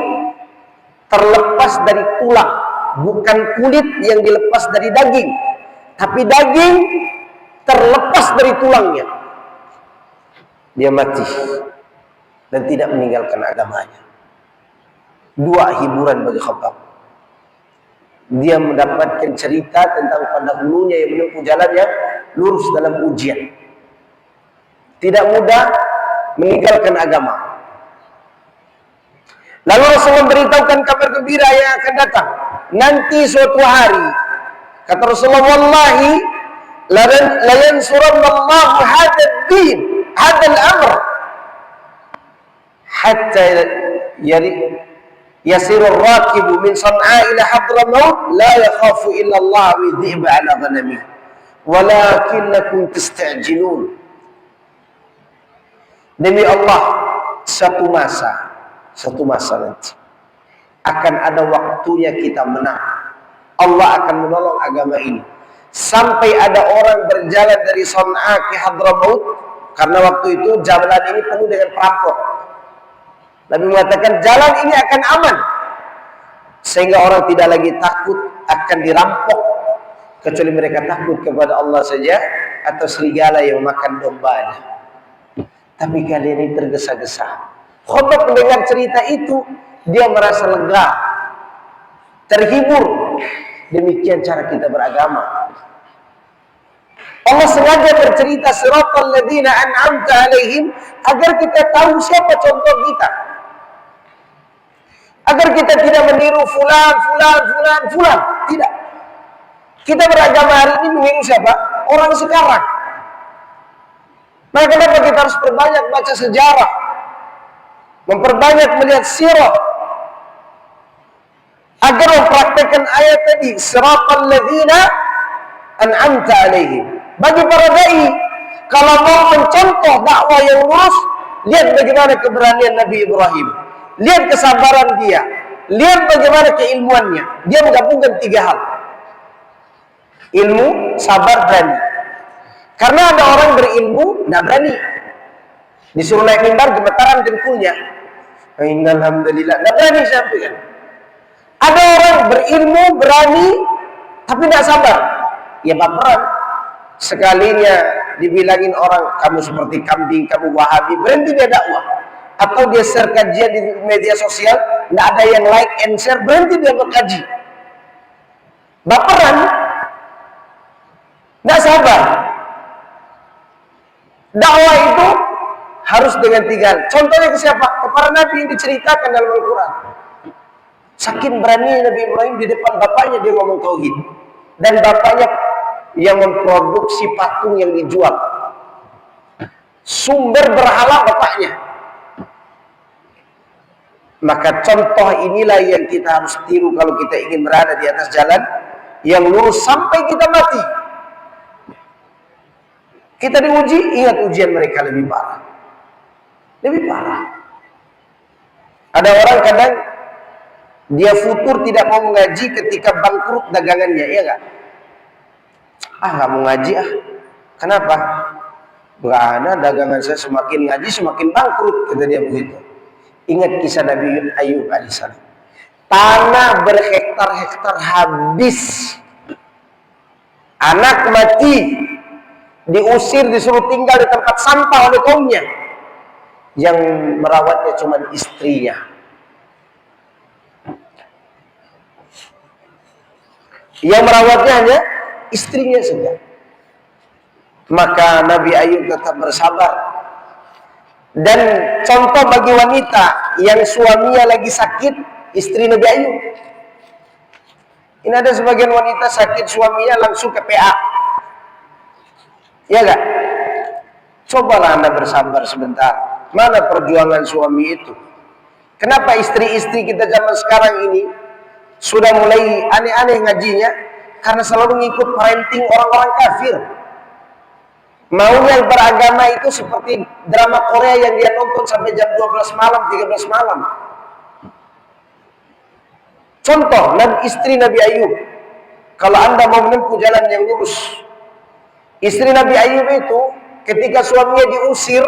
terlepas dari tulang, bukan kulit yang dilepas dari daging, tapi daging terlepas dari tulangnya. Dia mati dan tidak meninggalkan agamanya. Dua hiburan bagi Khabbab. Dia mendapatkan cerita tentang pendahulunya yang menempuh jalannya lurus dalam ujian. Tidak mudah meninggalkan agama. Lalu Rasulullah memberitahukan kabar gembira yang akan datang. Nanti suatu hari, kata Rasulullah, wallahi la yansurannallahu hadzal din, hadzal amr, hatta yasiru ar-rakibu min San'a ila Hadramaut la yakhafu illa Allah wa dhi'ba ala ghanami walakinnakum tasta'jilun. Demi Allah, satu masa nanti akan ada waktunya kita menang. Allah akan menolong agama ini. Sampai ada orang berjalan dari Son'a ke Hadramaut, karena waktu itu jalan ini penuh dengan perampok. Nabi mengatakan jalan ini akan aman, sehingga orang tidak lagi takut akan dirampok, kecuali mereka takut kepada Allah saja atau serigala yang makan dombanya. Tapi kalian ini tergesa-gesa. Khobab mendengar cerita itu, dia merasa lega, terhibur. Demikian cara kita beragama. Allah sengaja bercerita siratal ladzina an'amta alaihim agar kita tahu siapa contoh kita. Agar kita tidak meniru fulan. Tidak. Kita beragama hari ini meniru siapa? Orang sekarang. Maka kenapa kita harus perbanyak baca sejarah, memperbanyak melihat sirah, agar mempraktekkan ayat tadi, siratal ladzina an'amta alaihim. Bagi para dai, kalau mau mencontoh dakwah yang lurus, lihat bagaimana keberanian Nabi Ibrahim, lihat kesabaran dia, lihat bagaimana keilmuannya. Dia menggabungkan 3 hal: ilmu, sabar, berani. Karena ada orang berilmu tidak berani, disuruh naik mimbar gemetaran dengkulnya. Alhamdulillah, tidak berani sampaikan. Ada orang berilmu, berani, tapi tidak sabar, ya baperan. Sekalinya dibilangin orang kamu seperti kambing, kamu wahabi, berhenti dia dakwah. Atau dia share kajian di media sosial, tidak ada yang like and share, berhenti dia berkaji. Baperan, tidak sabar. Dakwah itu harus dengan 3. Contohnya ke siapa? Kepada Nabi yang diceritakan dalam Al-Quran. Saking berani Nabi Ibrahim di depan bapaknya dia ngomong tauhid, dan bapaknya yang memproduksi patung yang dijual. Sumber berhala bapaknya. Maka contoh inilah yang kita harus tiru kalau kita ingin berada di atas jalan yang lurus sampai kita mati. Kita diuji, ingat ujian mereka lebih parah. Lebih parah. Ada orang kadang dia futur tidak mau mengaji ketika bangkrut dagangannya, iya nggak? Nggak mau ngaji Kenapa? Nggak ada, dagangan saya semakin ngaji semakin bangkrut, kata dia begitu. Ingat kisah Nabi Ayub alaihissalam. Tanah berhektar-hektar habis, anak mati, diusir, disuruh tinggal di tempat sampah oleh kaumnya. Yang merawatnya cuma istrinya. Yang merawatnya hanya istrinya saja. Maka Nabi Ayub tetap bersabar. Dan contoh bagi wanita yang suaminya lagi sakit, istri Nabi Ayub. Ini ada sebagian wanita sakit, suaminya langsung ke PA. Ya enggak? Cobalah Anda bersabar sebentar. Mana perjuangan suami itu? Kenapa istri-istri kita zaman sekarang ini sudah mulai aneh-aneh ngajinya? Karena selalu ngikut parenting orang-orang kafir. Maunya beragama itu seperti drama Korea yang dia nonton sampai jam 12 malam, 13 malam. Contoh, istri Nabi Ayub. Kalau Anda mau menempuh jalan yang lurus, istri Nabi Ayub itu ketika suaminya diusir,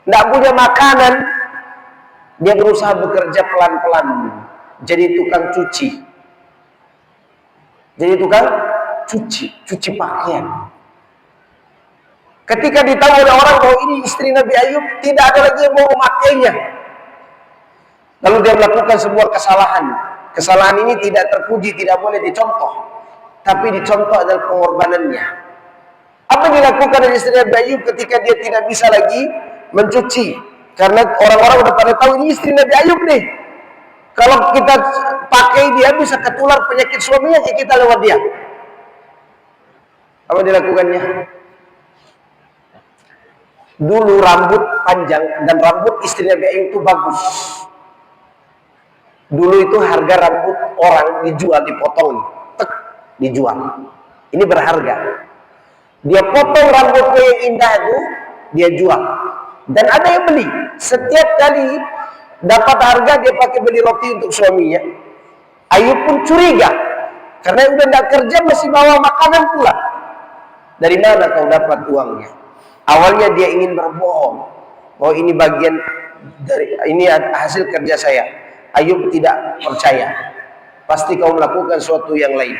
tidak punya makanan, dia berusaha bekerja pelan-pelan, jadi tukang cuci. Jadi tukang cuci pakaian. Ketika ditahu oleh orang bahwa ini istri Nabi Ayub, tidak ada lagi yang mau memakainya. Lalu dia melakukan sebuah kesalahan. Kesalahan ini tidak terpuji, tidak boleh dicontoh. Tapi dicontoh adalah pengorbanannya. Apa yang dilakukan oleh istri Nabi Ayub ketika dia tidak bisa lagi mencuci? Karena orang-orang udah pada tahu ini istri Nabi Ayub nih. Kalau kita pakai dia bisa ketular penyakit suaminya jika kita lewat dia. Apa dilakukannya? Dulu rambut panjang dan rambut istri Nabi Ayub itu bagus. Dulu itu harga rambut orang dijual, dipotong, dijual. Ini berharga. Dia potong rambutnya yang indah itu, dia jual. Dan ada yang beli. Setiap kali dapat harga dia pakai beli roti untuk suaminya. Ayub pun curiga. Karena udah tidak kerja masih bawa makanan pula. Dari mana kau dapat uangnya? Awalnya dia ingin berbohong. Oh, ini bagian dari, ini hasil kerja saya. Ayub tidak percaya. Pasti kau melakukan sesuatu yang lain.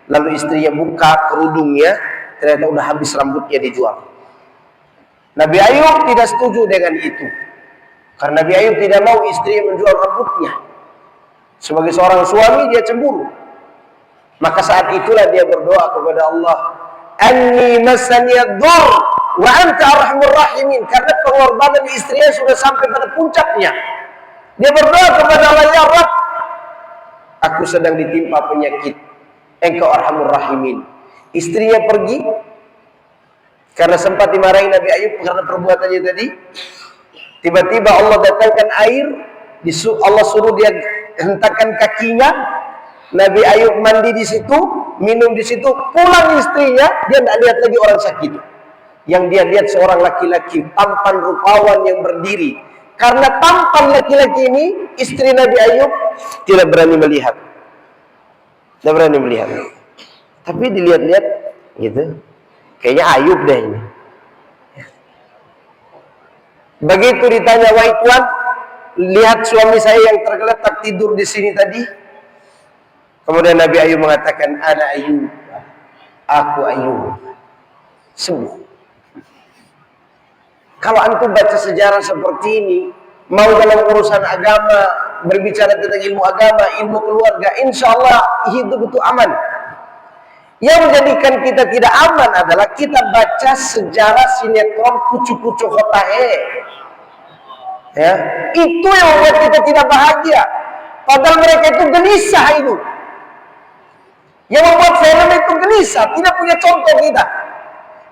Lalu istrinya buka kerudungnya, ternyata udah habis rambutnya dijual. Nabi Ayub tidak setuju dengan itu. Karena Nabi Ayub tidak mau istrinya menjual rambutnya. Sebagai seorang suami dia cemburu. Maka saat itulah dia berdoa kepada Allah, "Anni masaniyad-dur wa anta arhamur rahimin." Karena pengorbanan istrinya sudah sampai pada puncaknya. Dia berdoa kepada Allah, "Ya Rabb, aku sedang ditimpa penyakit. Engkau arhamur rahimin." Istrinya pergi karena sempat dimarahi Nabi Ayub karena perbuatannya tadi. Tiba-tiba Allah datangkan air, Allah suruh dia hentakkan kakinya. Nabi Ayub mandi di situ, minum di situ, pulang istrinya, dia tidak lihat lagi orang sakit. Yang dia lihat seorang laki-laki tampan rupawan yang berdiri. Karena tampan laki-laki ini, istri Nabi Ayub tidak berani melihat. Tidak berani melihat. Tapi dilihat-lihat gitu. Kayaknya Ayub deh ini. Begitu ditanya, "Wahai Tuan, lihat suami saya yang tergeletak tidur di sini tadi." Kemudian Nabi Ayub mengatakan, "Ana Ayub, aku Ayub, sembuh." Kalau antum baca sejarah seperti ini, mau dalam urusan agama, berbicara tentang ilmu agama, ilmu keluarga, insya Allah hidup itu aman. Yang menjadikan kita tidak aman adalah kita baca sejarah sinetron kucu-kucu hotahe. Ya, itu yang membuat kita tidak bahagia. Padahal mereka itu gelisah itu. Yang membuat film itu gelisah, tidak punya contoh kita.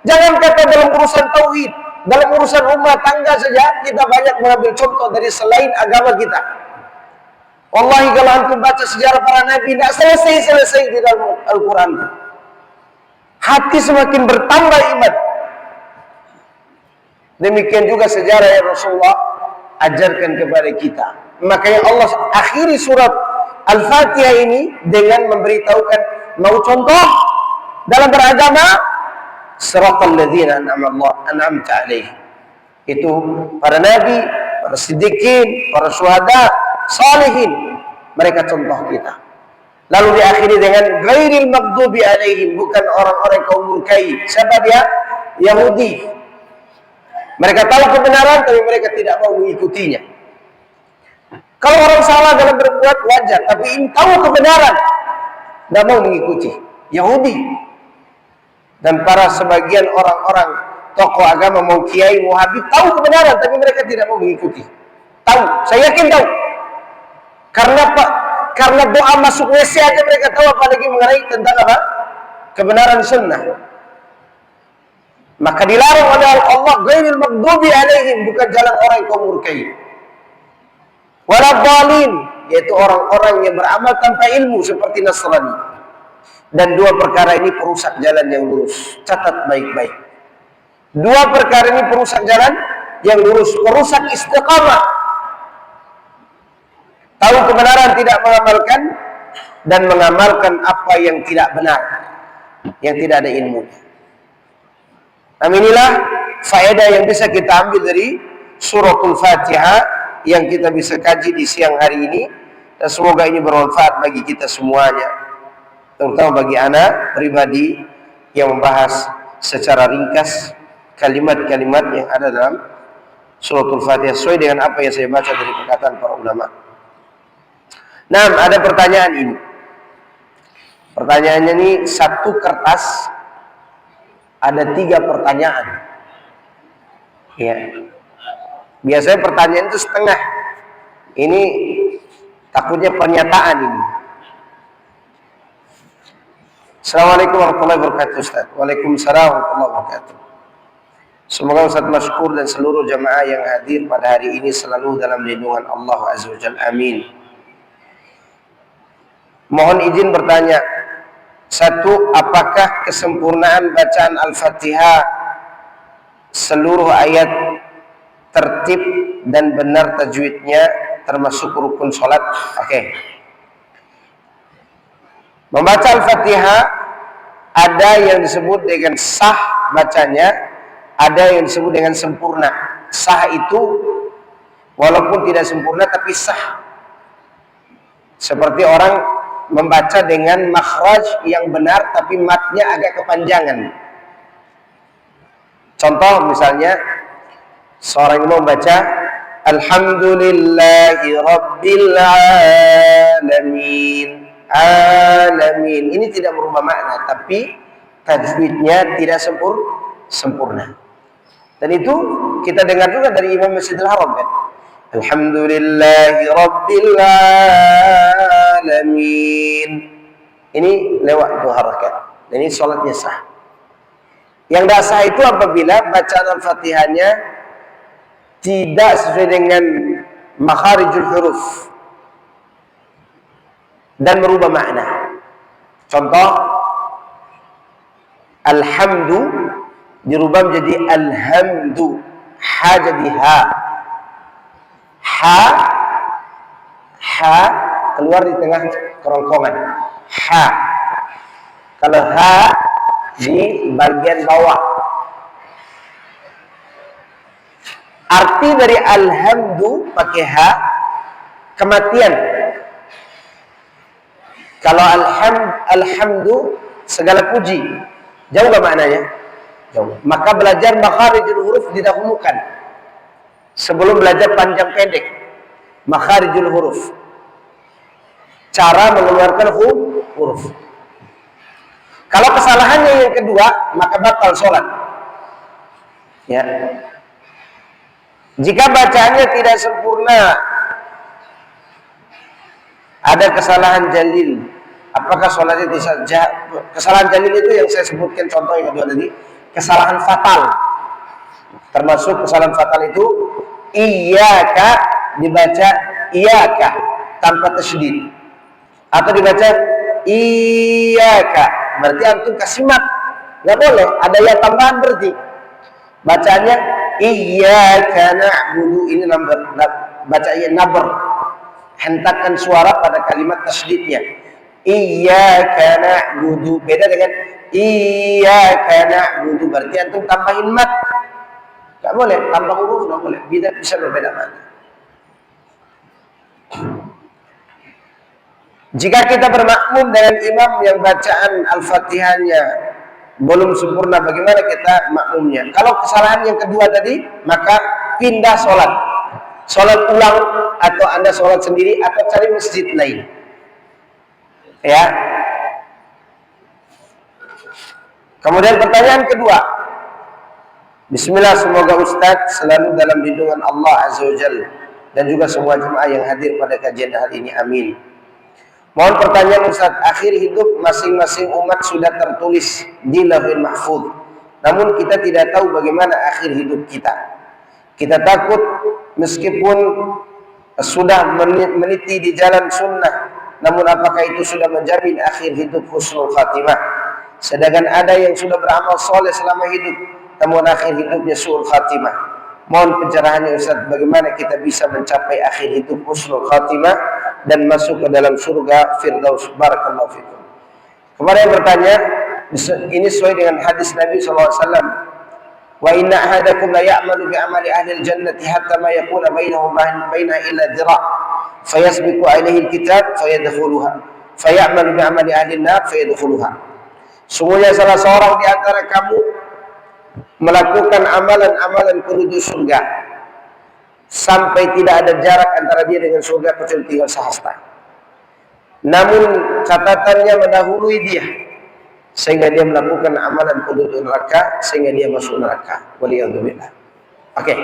Jangan kata dalam urusan tauhid, dalam urusan rumah tangga saja kita banyak mengambil contoh dari selain agama kita. Wallahi kalau antum baca sejarah para nabi, tidak selesai di dalam Al-Quran. Hati semakin bertambah iman. Demikian juga sejarah yang Rasulullah ajarkan kepada kita. Makanya Allah akhiri surat Al-Fatihah ini dengan memberitahukan, mau contoh dalam beragama, siratal ladzina an'amta alaihim. Itu para nabi, para siddiqin, para syuhada, salihin. Mereka contoh kita. Lalu diakhiri dengan ghairil maghdubi alaihim, bukan orang-orang kaum murkai. Siapa dia? Yahudi. Mereka tahu kebenaran tapi mereka tidak mau mengikutinya. Kalau orang salah dalam berbuat wajar, tapi ini tahu kebenaran, tidak mau mengikuti. Yahudi. Dan para sebagian orang-orang tokoh agama, mau kiai, mau habib, tahu kebenaran tapi mereka tidak mau mengikuti. Tahu, saya yakin tahu. Karena doa masuk WC aja mereka tahu, apalagi mengenai tentang apa? Kebenaran sunnah. Maka dilarang oleh Allah, ghairil maghdubi alaihim, bukan jalan orang kaum murkai. Waladhdallin, yaitu orang-orang yang beramal tanpa ilmu seperti Nasrani. Dan dua perkara ini perusak jalan yang lurus. Catat baik-baik. Dua perkara ini perusak jalan yang lurus, perusak istiqamah. Tahu kebenaran tidak mengamalkan, dan mengamalkan apa yang tidak benar, yang tidak ada ilmunya. Nah, inilah faedah yang bisa kita ambil dari suratul Fatihah yang kita bisa kaji di siang hari ini, dan semoga ini bermanfaat bagi kita semuanya, terutama bagi anak pribadi yang membahas secara ringkas kalimat-kalimat yang ada dalam suratul Fatihah sesuai dengan apa yang saya baca dari perkataan para ulama. Nah, ada pertanyaan ini. Pertanyaannya ini satu kertas, ada 3 pertanyaan. Ya. Biasanya pertanyaan itu setengah. Ini takutnya pernyataan ini. Assalamualaikum warahmatullahi wabarakatuh, Ustaz. Waalaikumsalam warahmatullahi wabarakatuh. Semoga Ustaz Masykur dan seluruh jamaah yang hadir pada hari ini selalu dalam lindungan Allah Azza wa Jalla. Amin. Mohon izin bertanya. Satu, apakah kesempurnaan bacaan Al-Fatihah seluruh ayat tertib dan benar tajwidnya termasuk rukun sholat? Oke. Membaca Al-Fatihah ada yang disebut dengan sah bacanya, ada yang disebut dengan sempurna. Sah itu walaupun tidak sempurna tapi sah. Seperti orang membaca dengan makhraj yang benar tapi matnya agak kepanjangan. Contoh misalnya seorang imam membaca Alhamdulillahi Rabbil Alamin. Alamin. Ini tidak merubah makna, tapi tajwidnya tidak sempurna. Dan itu kita dengar juga dari Imam Masjidil Haram kan. Alhamdulillahi Rabbil Alamin. Ini lewat dua harakat. Dan ini sholatnya sah. Yang tidak sah itu apabila bacaan Al-Fatihahnya tidak sesuai dengan makharijul huruf dan merubah makna. Contoh, alhamdu dirubah menjadi alhamdu, ha jadi ha, ha keluar di tengah kerongkongan, ha. Kalau ha di bagian bawah. Arti dari alhamdu pakai ha, kematian. Kalau alhamdu segala puji, jauh gak maknanya? Jauh. Maka belajar makharijul huruf didahulukan sebelum belajar panjang pendek. Makharijul huruf, cara mengeluarkan huruf. Kalau kesalahannya yang kedua, maka batal sholat. Ya. Jika bacaannya tidak sempurna, ada kesalahan jalil, apakah sholatnya bisa? Kesalahan jalil itu yang saya sebutkan contoh yang kedua tadi, kesalahan fatal. Termasuk kesalahan fatal itu iyyaka dibaca iyyaka tanpa tasydid, atau dibaca iyyaka berarti antum kasih mat, nggak boleh, ada ya tambahan berarti bacaannya iyyaka na'budu, ini bacaannya nabr, hentakan suara pada kalimat tasydidnya. Iyyaka na'budu beda dengan iyyaka na'budu, berarti antum tambahin mat, nggak boleh, tambah huruf nggak boleh, bisa berbeda makna. Jika kita bermakmum dengan imam yang bacaan Al-Fatihahnya belum sempurna, bagaimana kita makmumnya? Kalau kesalahan yang kedua tadi, maka pindah sholat. Sholat ulang, atau Anda sholat sendiri, atau cari masjid lain. Ya. Kemudian pertanyaan kedua. Bismillah, semoga Ustadz selalu dalam lindungan Allah Azza wa Jalla, dan juga semua jemaah yang hadir pada kajian hari ini. Amin. Mohon pertanyaan Ustaz, akhir hidup masing-masing umat sudah tertulis di Lauhul Mahfuz. Namun kita tidak tahu bagaimana akhir hidup kita. Kita takut meskipun sudah meniti di jalan sunnah, namun apakah itu sudah menjamin akhir hidup husnul khatimah? Sedangkan ada yang sudah beramal soleh selama hidup, namun akhir hidupnya su'ul khatimah. Mohon pencerahannya Ustaz, bagaimana kita bisa mencapai akhir hidup husnul khatimah dan masuk ke dalam surga Firdaus. Barakallahu fikum. Kemarin yang bertanya, ini sesuai dengan hadis Nabi SAW. Wa inna ahadakum la ya'malu bi amali ahli al-jannati hatta ma yakuna bainahu baina illa dhira' fayasbiqu alaihi al-kitab fayadkhuluha fayamalu bi amali ahli an-nar fayadkhuluha. Sungguhnya salah seorang di antara kamu melakukan amalan-amalan penduduk surga sampai tidak ada jarak antara dia dengan surga kecuali tinggal sehasta. Namun catatannya mendahului dia sehingga dia melakukan amalan penduduk neraka sehingga dia masuk neraka. Waliyadzubillah. Oke.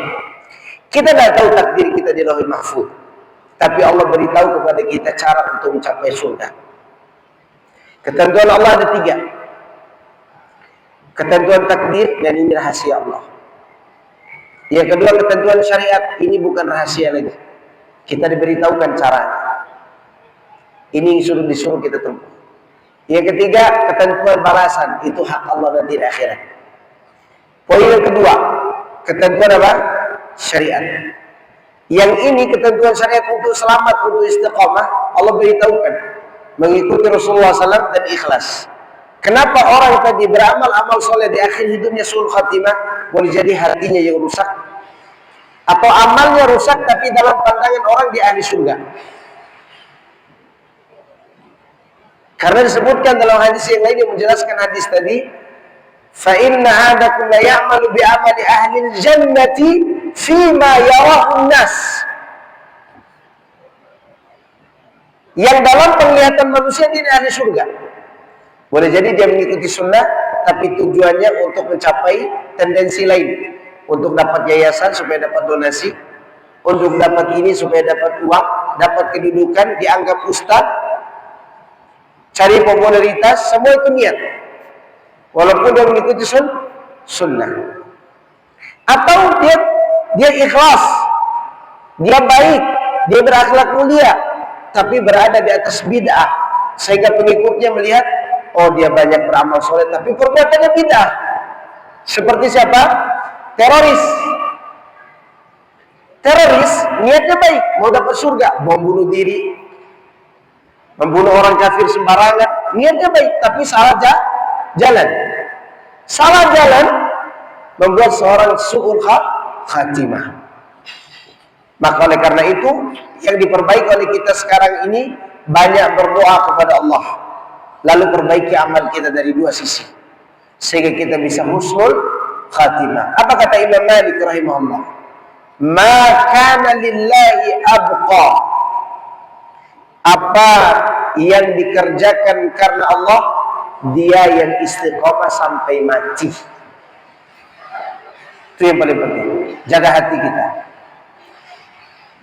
Kita tidak tahu takdir kita di Lauhul Mahfuz, tapi Allah beritahu kepada kita cara untuk mencapai surga. Ketentuan Allah ada 3. Ketentuan takdir, dan ini rahasia Allah. Yang kedua, ketentuan syariat, ini bukan rahasia lagi. Kita diberitahukan caranya. Ini disuruh kita tempuh. Yang ketiga, ketentuan balasan, itu hak Allah nanti di akhirat. Poin yang kedua, ketentuan apa? Syariat. Yang ini ketentuan syariat untuk selamat, untuk istiqamah, Allah beritahukan. mengikuti Rasulullah SAW dan ikhlas. Kenapa orang tadi beramal amal soleh di akhir hidupnya suul khatimah? Boleh jadi hatinya yang rusak, atau amalnya rusak tapi dalam pandangan orang di ahli surga. Karena disebutkan dalam hadis yang lain yang menjelaskan hadis tadi, fa inna ahadakum la ya'malu bi amali ahli al-jannati fima yarahu an-nas. Yang dalam penglihatan manusia dia ahli surga. Boleh jadi dia mengikuti sunnah, tapi tujuannya untuk mencapai tendensi lain, untuk dapat yayasan supaya dapat donasi, untuk dapat ini supaya dapat uang, dapat kedudukan, dianggap ustaz, cari popularitas, semua itu niat. Walaupun dia mengikuti sunnah. Atau dia ikhlas, dia baik, dia berakhlak mulia, tapi berada di atas bid'ah, sehingga pengikutnya melihat, oh dia banyak beramal soleh, tapi perbuatannya bid'ah. Seperti siapa? Teroris. Teroris niatnya baik, mau dapat surga, mau bunuh diri, membunuh orang kafir sembarangan, niatnya baik, tapi salah jalan. Salah jalan membuat seorang su'ul khatimah. Maka oleh karena itu, yang diperbaiki oleh kita sekarang ini banyak berdoa kepada Allah, lalu perbaiki amal kita dari dua sisi, sehingga kita bisa husnul khatimah. Apa kata Imam Malik rahimahullah? Ma kana lillahi abqa. Apa yang dikerjakan karena Allah, dia yang istiqomah sampai mati. Itu yang paling penting. Jaga hati kita.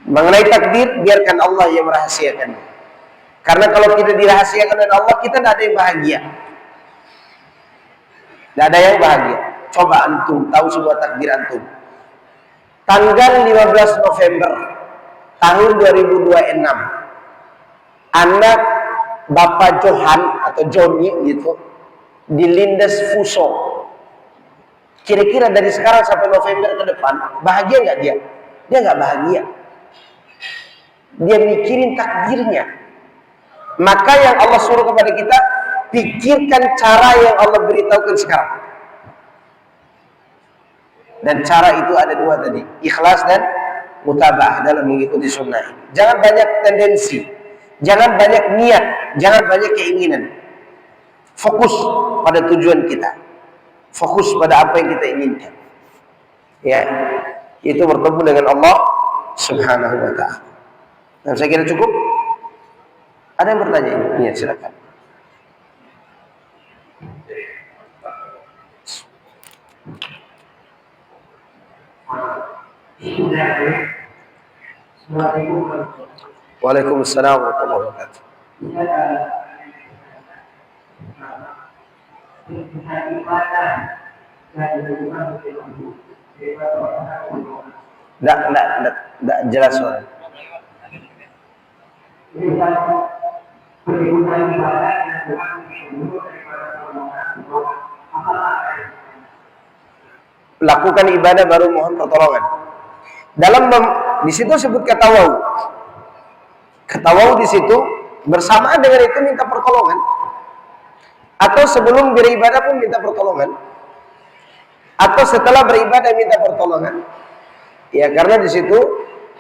Mengenai takdir, biarkan Allah yang merahasiakan. Karena kalau kita dirahasiakan oleh Allah, kita tidak ada yang bahagia. Tidak ada yang bahagia. Coba antum tahu semua takdir antum. Tanggal 15 November tahun 2026, anak Bapak Johan atau Joni gitu dilindas Fuso. Kira-kira dari sekarang sampai November ke depan, bahagia nggak dia? Dia nggak bahagia. Dia mikirin takdirnya. Maka yang Allah suruh kepada kita, pikirkan cara yang Allah beritahukan sekarang. Dan cara itu ada dua tadi, ikhlas dan mutaba'ah dalam mengikuti sunnah. Jangan banyak tendensi, jangan banyak niat, jangan banyak keinginan. Fokus pada tujuan kita, fokus pada apa yang kita inginkan. Ya, itu bertemu dengan Allah Subhanahu wa ta'ala. Dan saya kira cukup. Ada yang bertanya? Iya, silakan. Waalaikumsalam warahmatullahi wabarakatuh. Tidak jelas soalnya. Lakukan ibadah baru mohon pertolongan. Di situ sebut ketawau. Ketawau di situ bersamaan dengan itu minta pertolongan. Atau sebelum beribadah pun minta pertolongan. Atau setelah beribadah minta pertolongan. Ya, karena di situ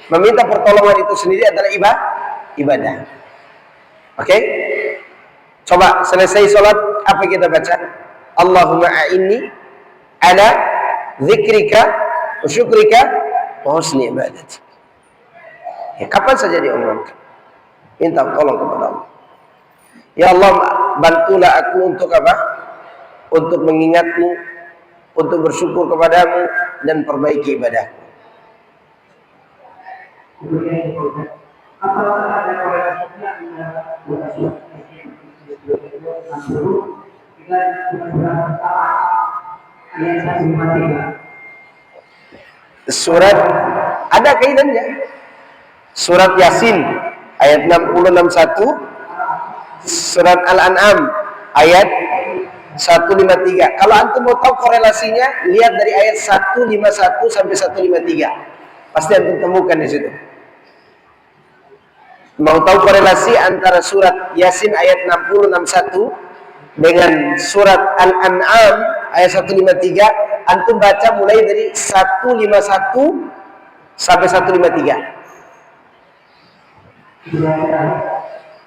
meminta pertolongan itu sendiri adalah ibadah. Oke? Coba selesai sholat, apa kita baca? Allahumma a'inni ala zikrika wa syukrika wa husni ibadati. Ya, kapan saja diomongkan, minta tolong kepada Allah. Ya Allah, bantulah aku untuk apa? Untuk mengingatmu, untuk bersyukur kepadamu, dan perbaiki ibadahku. Surat ada kaitannya. Surat Yasin ayat 60-61, surat Al-An'am ayat 153. Kalau antum mau tahu korelasinya, lihat dari ayat 151 sampai 153. Pasti antum temukan di situ. Mau tahu korelasi antara surat Yasin ayat 60-61 dengan surat Al-An'am ayat 153, antum baca mulai dari 151 sampai 153.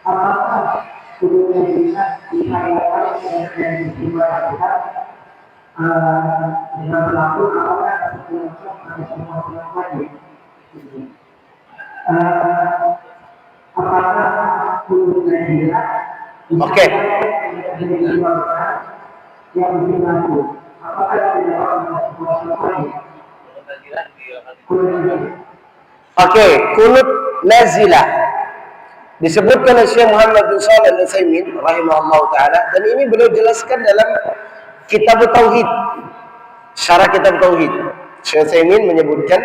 Apakah kudunya bisa diharapkan dan disimulasikan dengan berlaku apakah ada semua wajib? Apakah kudunya bisa Oke. yang berlaku? Apakah tidak wajib? Oke, kunut nazilah disebutkan oleh Syekh Muhammad bin Shalih Al-Utsaimin rahimahullah taala, dan ini beliau jelaskan dalam kitab tauhid. Syarah kitab tauhid, Syekh Utsaimin menyebutkan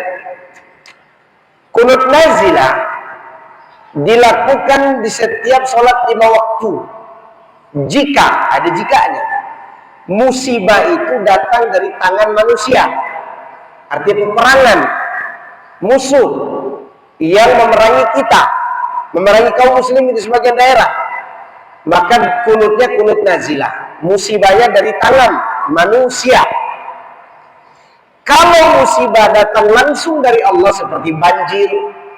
kunut nazilah dilakukan di setiap sholat 5 waktu jika ada jikanya musibah itu datang dari tangan manusia, artinya peperangan musuh yang memerangi kita, memerangi kaum muslimin di sebagian daerah, maka kunutnya kunut nazilah, musibahnya dari tangan manusia. Kalau musibah datang langsung dari Allah seperti banjir,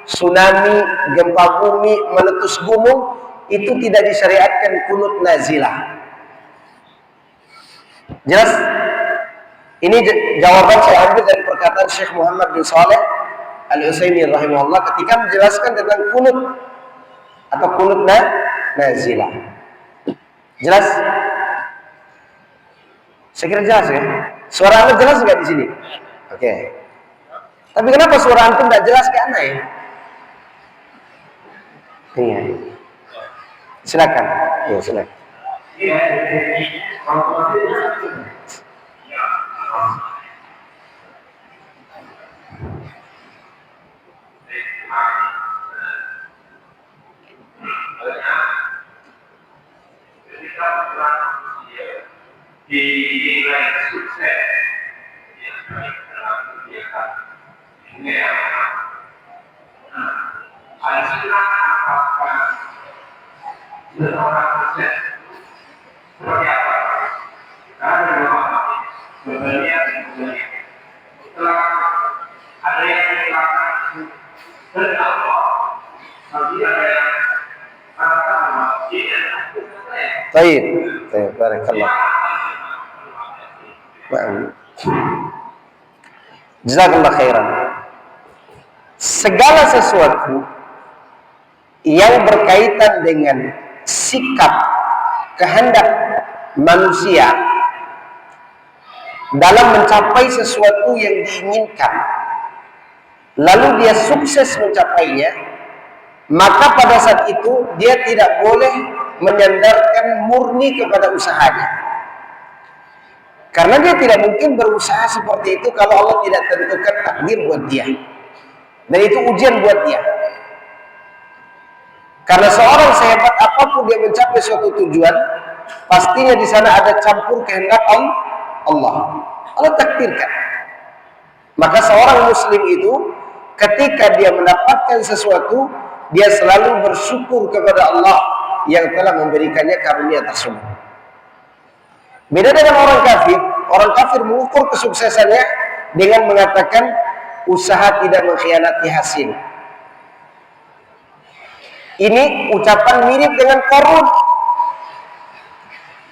tsunami, gempa bumi, meletus gunung, itu tidak disyariatkan kunut nazilah. Jelas? Ini jawaban saya ambil dari perkataan Syekh Muhammad bin Shalih Al-Utsaimin rahimahullah ketika menjelaskan tentang kunut atau kunut nazilah. Jelas? Saya kira jelas ya. Suara anda jelas nggak di sini? Oke. Tapi kenapa suara antum nggak jelas ke anda ya? Iya. Silakan. Ya, silakan. Dinilai sukses apakah seorang sukses seperti apa? Ada dua pembelian setelah ada yang kecelakaan dari Allah, tapi ada yang Baik, barakallah. Jazakallah khairan. Segala sesuatu yang berkaitan dengan sikap kehendak manusia dalam mencapai sesuatu yang diinginkan, lalu dia sukses mencapainya, maka pada saat itu dia tidak boleh menyandarkan murni kepada usahanya, karena dia tidak mungkin berusaha seperti itu kalau Allah tidak tentukan takdir buat dia, dan itu ujian buat dia. Karena seorang sehebat apapun dia mencapai suatu tujuan, pastinya di sana ada campur kehendak Allah. Allah takdirkan. Maka seorang muslim itu ketika dia mendapatkan sesuatu, dia selalu bersyukur kepada Allah yang telah memberikannya karunia tersebut. Beda dengan orang kafir. Orang kafir mengukur kesuksesannya dengan mengatakan usaha tidak mengkhianati hasil. Ini ucapan mirip dengan Qarun.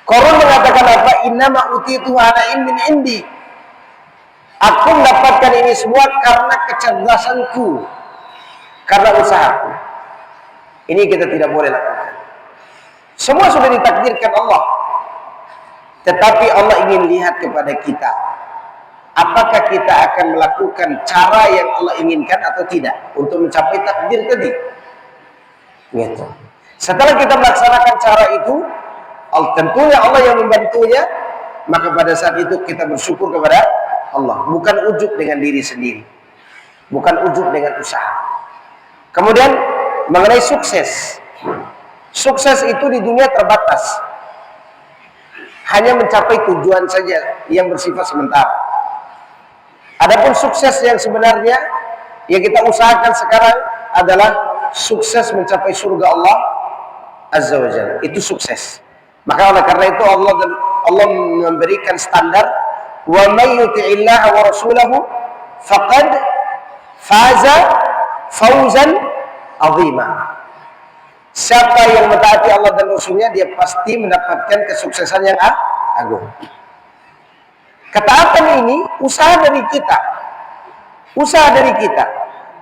Qarun mengatakan apa? Innama utitu ala ilmin indi. Aku mendapatkan ini semua karena kecerdasanku, karena usahaku. Ini kita tidak boleh lakukan. Semua sudah ditakdirkan Allah, tetapi Allah ingin lihat kepada kita, apakah kita akan melakukan cara yang Allah inginkan atau tidak untuk mencapai takdir tadi. Gitu. Setelah kita melaksanakan cara itu, tentunya Allah yang membantunya, maka pada saat itu kita bersyukur kepada Allah, bukan ujub dengan diri sendiri, bukan ujub dengan usaha. Kemudian mengenai sukses. Sukses itu di dunia terbatas, hanya mencapai tujuan saja yang bersifat sementara. Adapun sukses yang sebenarnya yang kita usahakan sekarang adalah sukses mencapai surga Allah Azza wa Jalla. Itu sukses. Maka oleh karena itu Allah memberikan standar, wa may yuti'illaha wa rasulahu faqad faza fawzan 'azima. Siapa yang mentaati Allah dan Rasulnya, dia pasti mendapatkan kesuksesan yang agung. Ketaatan ini usaha dari kita. Usaha dari kita.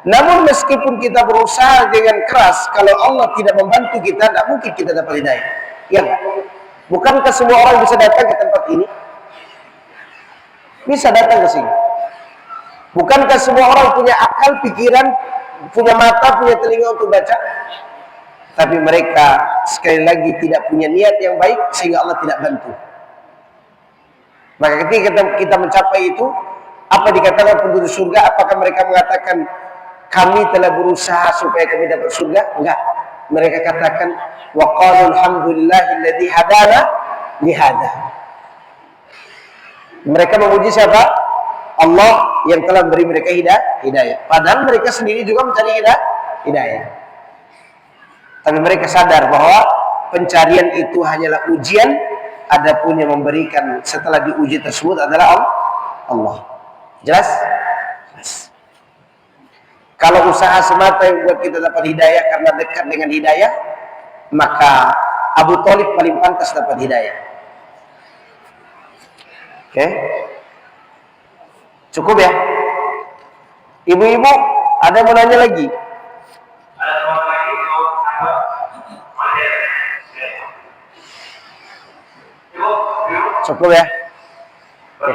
Namun meskipun kita berusaha dengan keras, kalau Allah tidak membantu kita, tidak mungkin kita dapat hidayah. Ya, bukankah semua orang bisa datang ke tempat ini? Bisa datang ke sini. Bukankah semua orang punya akal, pikiran, punya mata, punya telinga untuk baca? Tapi mereka sekali lagi tidak punya niat yang baik sehingga Allah tidak bantu. Maka ketika kita mencapai itu, apa dikatakan penduduk surga? Apakah mereka mengatakan kami telah berusaha supaya kami dapat surga? Enggak. Mereka katakan wa qalu alhamdulillahilladzi hadana li hada. Mereka memuji siapa? Allah yang telah memberi mereka hidayah. Padahal mereka sendiri juga mencari hidayah. Tapi mereka sadar bahwa pencarian itu hanyalah ujian, adapun yang memberikan setelah diuji tersebut adalah Allah. Jelas? Jelas. Kalau usaha semata yang buat kita dapat hidayah karena dekat dengan hidayah, maka Abu Thalib paling pantas dapat hidayah. Oke? Cukup ya? Ibu-ibu, ada yang mau nanya lagi? Cukup ya? Oke.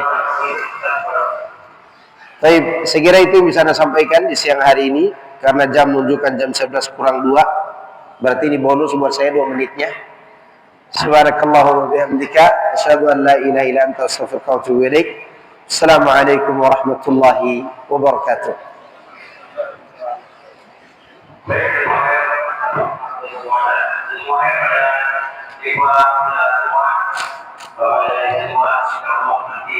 Baik, saya kira itu bisa Anda sampaikan di siang hari ini. Karena jam menunjukkan jam 11 kurang 2. Berarti ini bonus buat saya 2 menitnya. Subhanakallahumma wa bihamdika asyhadu an la ilaha illa anta astaghfiruka wa atubu ilaik. Assalamualaikum warahmatullahi wabarakatuh. Bahwa dari semua kalau nanti